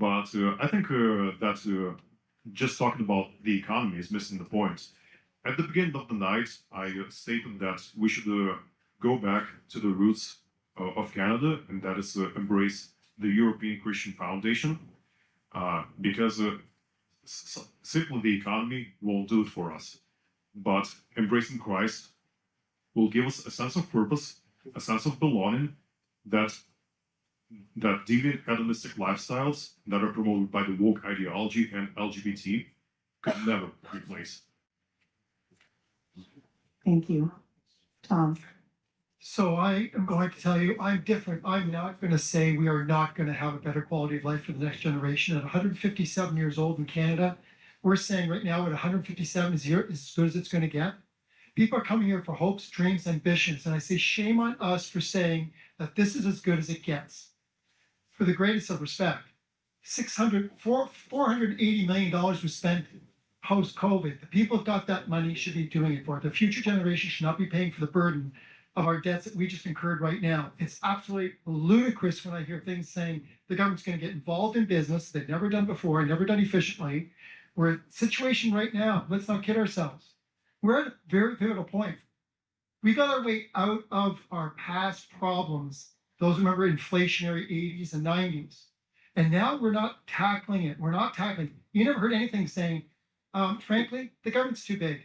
Speaker 3: I think that just talking about the economy is missing the point. At the beginning of the night, I stated that we should go back to the roots of Canada, and that is embrace the European Christian Foundation, because simply the economy won't do it for us. But embracing Christ will give us a sense of purpose, a sense of belonging that deviant hedonistic lifestyles that are promoted by the woke ideology and LGBT could never replace.
Speaker 2: Thank you. Tom.
Speaker 5: So I am going to tell you, I'm different. I'm not going to say we are not going to have a better quality of life for the next generation. At 157 years old in Canada, we're saying right now at 157 is as good as it's going to get. People are coming here for hopes, dreams, ambitions. And I say shame on us for saying that this is as good as it gets. For the greatest of respect, $480 million was spent post-COVID. The people who got that money should be doing it for it. The future generation should not be paying for the burden of our debts that we just incurred right now. It's absolutely ludicrous when I hear things saying the government's going to get involved in business they've never done before, never done efficiently. We're in a situation right now, let's not kid ourselves. We're at a very pivotal point. We got our way out of our past problems. Those remember inflationary 80s and 90s. And now we're not tackling it. We're not tackling it. You never heard anything saying, frankly, the government's too big.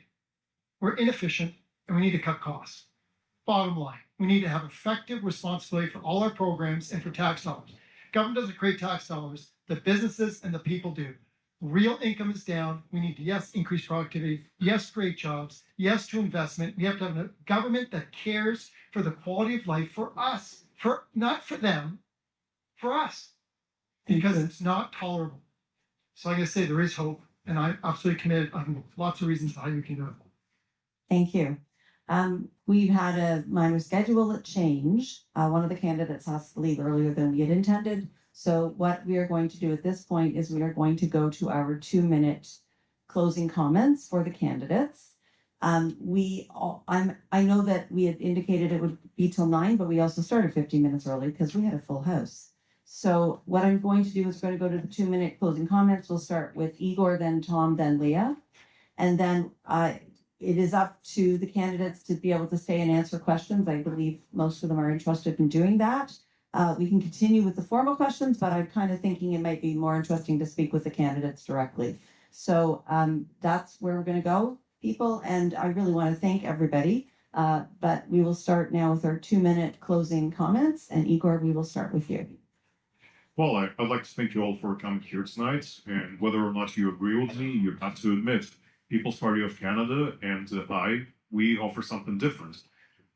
Speaker 5: We're inefficient and we need to cut costs. Bottom line, we need to have effective responsibility for all our programs and for tax dollars. Government doesn't create tax dollars, the businesses and the people do. Real income is down. We need to, yes, increase productivity. Yes, create jobs. Yes, to investment. We have to have a government that cares for the quality of life for us, not for them, for us, because it's not tolerable. So I'm going to say there is hope, and I'm absolutely committed on lots of reasons how you can do it.
Speaker 2: Thank you. We've had a minor schedule change. One of the candidates has to leave earlier than we had intended. So what we are going to do at this point is we are going to go to our 2-minute closing comments for the candidates. I know that we had indicated it would be till 9, but we also started 15 minutes early because we had a full house. So what I'm going to do is going to go to the 2-minute closing comments. We'll start with Igor, then Tom, then Leah. And then it is up to the candidates to be able to stay and answer questions. I believe most of them are interested in doing that. We can continue with the formal questions, but I'm kind of thinking it might be more interesting to speak with the candidates directly. So that's where we're going to go, people. And I really want to thank everybody. But we will start now with our 2-minute closing comments. And Igor, we will start with you.
Speaker 3: Well, I'd like to thank you all for coming here tonight. And whether or not you agree with me, you have to admit, People's Party of Canada and we offer something different.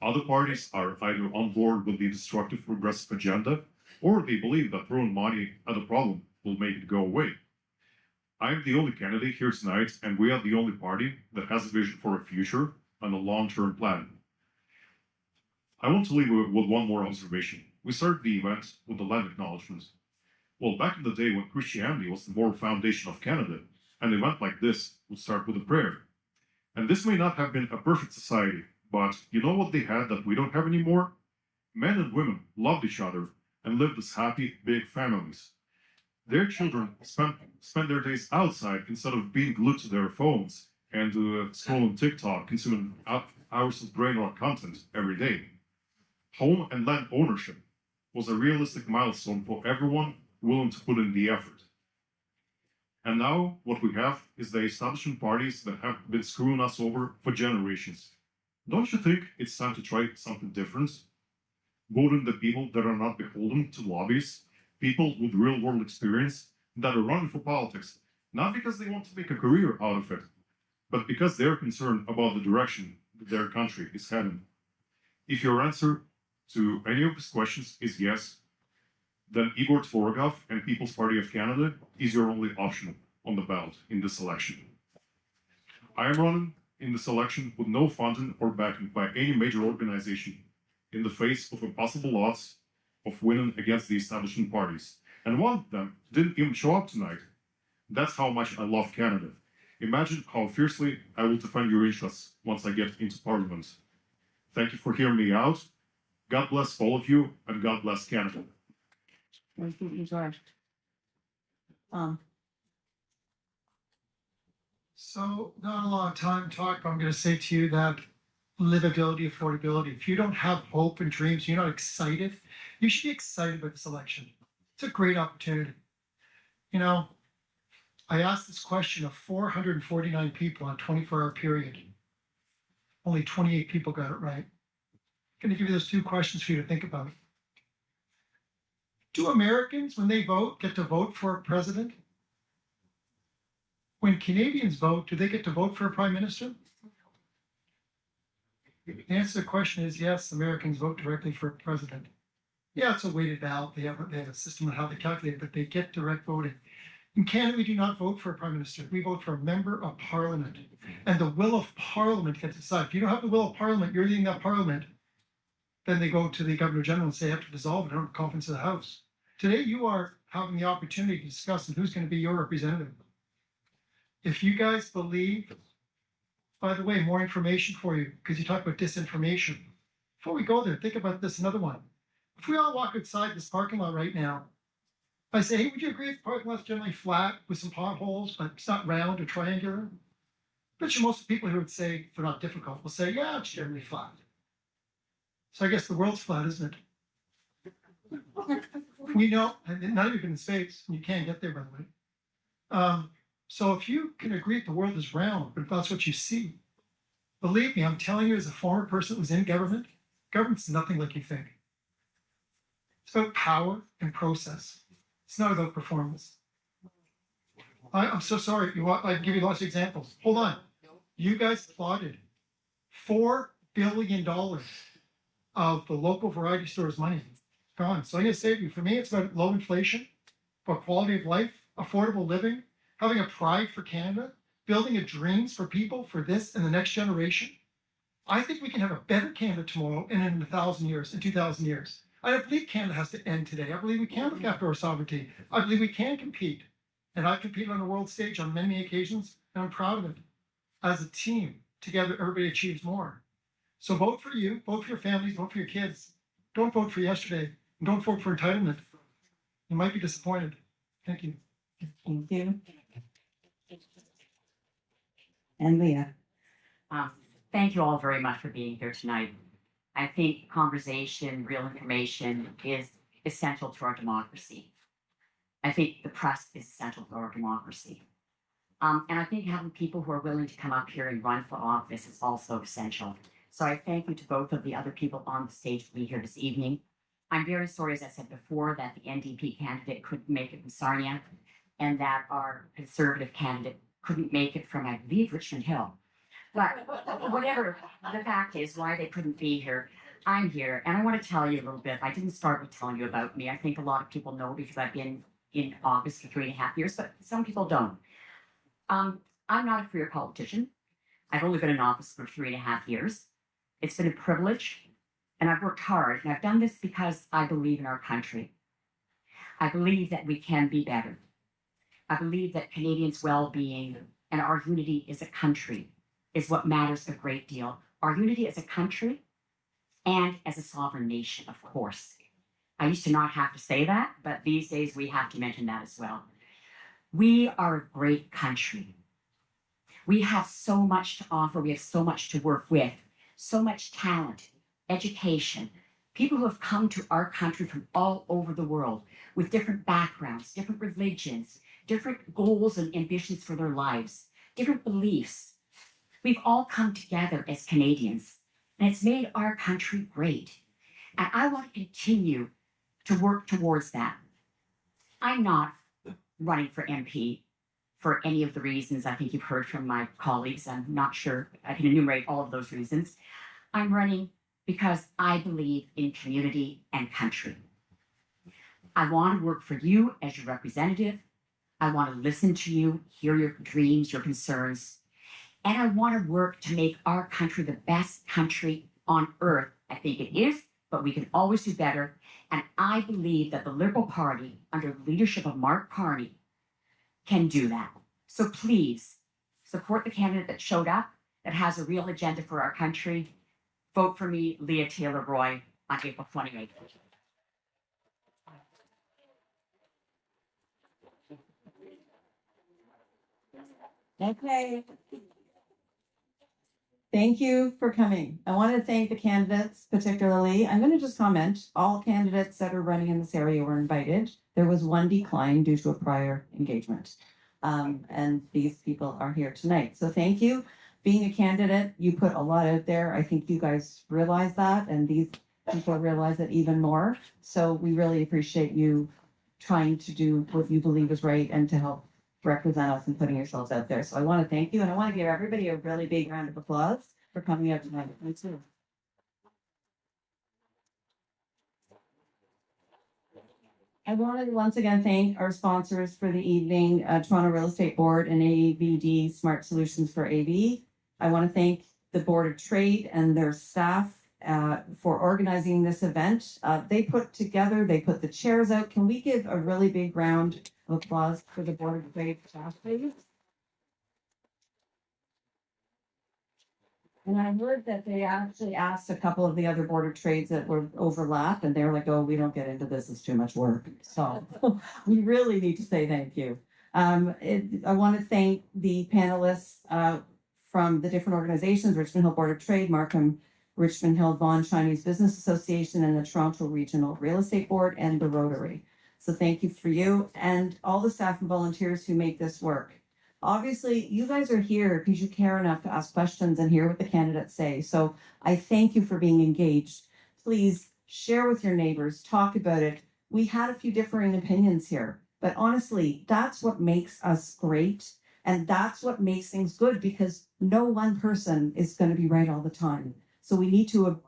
Speaker 3: Other parties are either on board with the destructive progressive agenda, or they believe that throwing money at a problem will make it go away. I am the only candidate here tonight, and we are the only party that has a vision for a future and a long-term plan. I want to leave with one more observation. We started the event with the land acknowledgement. Well, back in the day when Christianity was the moral foundation of Canada, an event like this would start with a prayer. And this may not have been a perfect society, but you know what they had that we don't have anymore? Men and women loved each other and lived as happy, big families. Their children spent their days outside instead of being glued to their phones and scrolling TikTok, consuming hours of brain-rot content every day. Home and land ownership was a realistic milestone for everyone willing to put in the effort. And now what we have is the establishment parties that have been screwing us over for generations. Don't you think it's time to try something different? Vote in the people that are not beholden to lobbies, people with real-world experience that are running for politics, not because they want to make a career out of it, but because they're concerned about the direction that their country is heading. If your answer to any of these questions is yes, then Igor Tvorogov and People's Party of Canada is your only option on the ballot in this election. I am running in this election with no funding or backing by any major organization in the face of impossible odds of winning against the establishment parties. And one of them didn't even show up tonight. That's how much I love Canada. Imagine how fiercely I will defend your interests once I get into Parliament. Thank you for hearing me out. God bless all of you, and God bless Canada.
Speaker 2: Thank you, Igor.
Speaker 5: So not a lot of time to talk, but I'm going to say to you that livability, affordability. If you don't have hope and dreams, you're not excited, you should be excited about this election. It's a great opportunity. You know, I asked this question of 449 people on a 24-hour period. Only 28 people got it right. I'm going to give you those two questions for you to think about. Do Americans, when they vote, get to vote for a president? When Canadians vote, do they get to vote for a prime minister? The answer to the question is yes, Americans vote directly for a president. Yeah, it's a weighted ballot. They have a system on how they calculate it, but they get direct voting. In Canada, we do not vote for a prime minister. We vote for a member of parliament. And the will of parliament gets decided. If you don't have the will of parliament, you're leading that parliament, then they go to the governor general and say, I have to dissolve it. I don't have a conference of the House. Today, you are having the opportunity to discuss who's going to be your representative. If you guys believe, by the way, more information for you, because you talk about disinformation. Before we go there, think about this, another one. If we all walk outside this parking lot right now, I say, hey, would you agree if the parking lot's generally flat with some potholes, but it's not round or triangular? I bet you most of the people here would say, if they're not difficult, will say, yeah, it's generally flat. So I guess the world's flat, isn't it? We know, and none of you have been in space, and you can't get there, by the way. So if you can agree that the world is round, but if that's what you see, believe me, I'm telling you as a former person that was in government, government's nothing like you think. It's about power and process. It's not about performance. I'm so sorry. I give you lots of examples. Hold on. You guys plotted $4 billion of the local variety stores' money gone. So I'm going to say to you, for me, it's about low inflation, about quality of life, affordable living, having a pride for Canada, building a dreams for people for this and the next generation. I think we can have a better Canada tomorrow and in 1,000 years, in 2,000 years. I don't believe Canada has to end today. I believe we can look after our sovereignty. I believe we can compete. And I've competed on the world stage on many, many occasions, and I'm proud of it. As a team, together, everybody achieves more. So vote for you, vote for your families, vote for your kids. Don't vote for yesterday, and don't vote for entitlement. You might be disappointed. Thank you.
Speaker 2: Thank you. And Leah.
Speaker 4: Thank you all very much for being here tonight. I think conversation, real information is essential to our democracy. I think the press is essential to our democracy. And I think having people who are willing to come up here and run for office is also essential. So I thank you to both of the other people on the stage to be here this evening. I'm very sorry, as I said before, that the NDP candidate couldn't make it from Sarnia and that our Conservative candidate couldn't make it from, I believe, Richmond Hill. But whatever the fact is, why they couldn't be here, I'm here. And I want to tell you a little bit. I didn't start with telling you about me. I think a lot of people know because I've been in office for 3.5 years, but some people don't. I'm not a career politician. I've only been in office for 3.5 years. It's been a privilege, and I've worked hard. And I've done this because I believe in our country. I believe that we can be better. I believe that Canadians' well-being and our unity as a country is what matters a great deal. Our unity as a country and as a sovereign nation, of course. I used to not have to say that, but these days we have to mention that as well. We are a great country. We have so much to offer. We have so much to work with, so much talent, education, people who have come to our country from all over the world with different backgrounds, different religions, different goals and ambitions for their lives, different beliefs. We've all come together as Canadians, and it's made our country great. And I want to continue to work towards that. I'm not running for MP for any of the reasons I think you've heard from my colleagues. I'm not sure I can enumerate all of those reasons. I'm running because I believe in community and country. I want to work for you as your representative. I want to listen to you, hear your dreams, your concerns, and I want to work to make our country the best country on earth. I think it is, but we can always do better. And I believe that the Liberal Party, under the leadership of Mark Carney, can do that. So please support the candidate that showed up, that has a real agenda for our country. Vote for me, Leah Taylor Roy, on April 28th.
Speaker 2: Okay. Thank you for coming. I want to thank the candidates particularly. I'm going to just comment, all candidates that are running in this area were invited. There was one decline due to a prior engagement. And these people are here tonight. So thank you. Being a candidate, you put a lot out there. I think you guys realize that, and these people realize it even more. So we really appreciate you trying to do what you believe is right and to help represent us and putting yourselves out there. So I want to thank you, and I want to give everybody a really big round of applause for coming out tonight. Thank you. I want to once again thank our sponsors for the evening, Toronto Real Estate Board and ABD Smart Solutions for AV. I want to thank the Board of Trade and their staff for organizing this event. They put the chairs out. Can we give a really big round of applause for the Board of Trade staff, please? And I heard that they actually asked a couple of the other Board of Trades that were overlap, and they were like, oh, we don't get into this, it's too much work. So we really need to say thank you. I want to thank the panelists from the different organizations, Richmond Hill Board of Trade, Markham, Richmond Hill Vaughan Chinese Business Association, and the Toronto Regional Real Estate Board, and the Rotary. So thank you for you and all the staff and volunteers who make this work. Obviously, you guys are here because you care enough to ask questions and hear what the candidates say. So I thank you for being engaged. Please share with your neighbors, talk about it. We had a few differing opinions here, but honestly, that's what makes us great. And that's what makes things good, because no one person is going to be right all the time. So we need to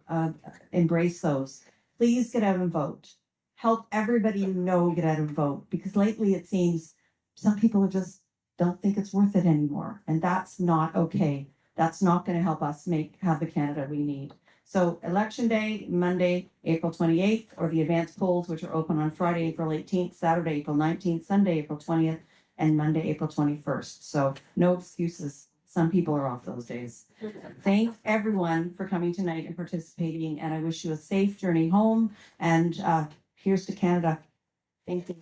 Speaker 2: embrace those. Please get out and vote. Help everybody you know get out and vote, because lately it seems some people are just don't think it's worth it anymore. And that's not okay. That's not going to help us have the Canada we need. So election day, Monday, April 28th, or the advanced polls, which are open on Friday, April 18th, Saturday, April 19th, Sunday, April 20th, and Monday, April 21st. So no excuses. Some people are off those days. Thank everyone for coming tonight and participating. And I wish you a safe journey home. And here's to Canada. Thank you.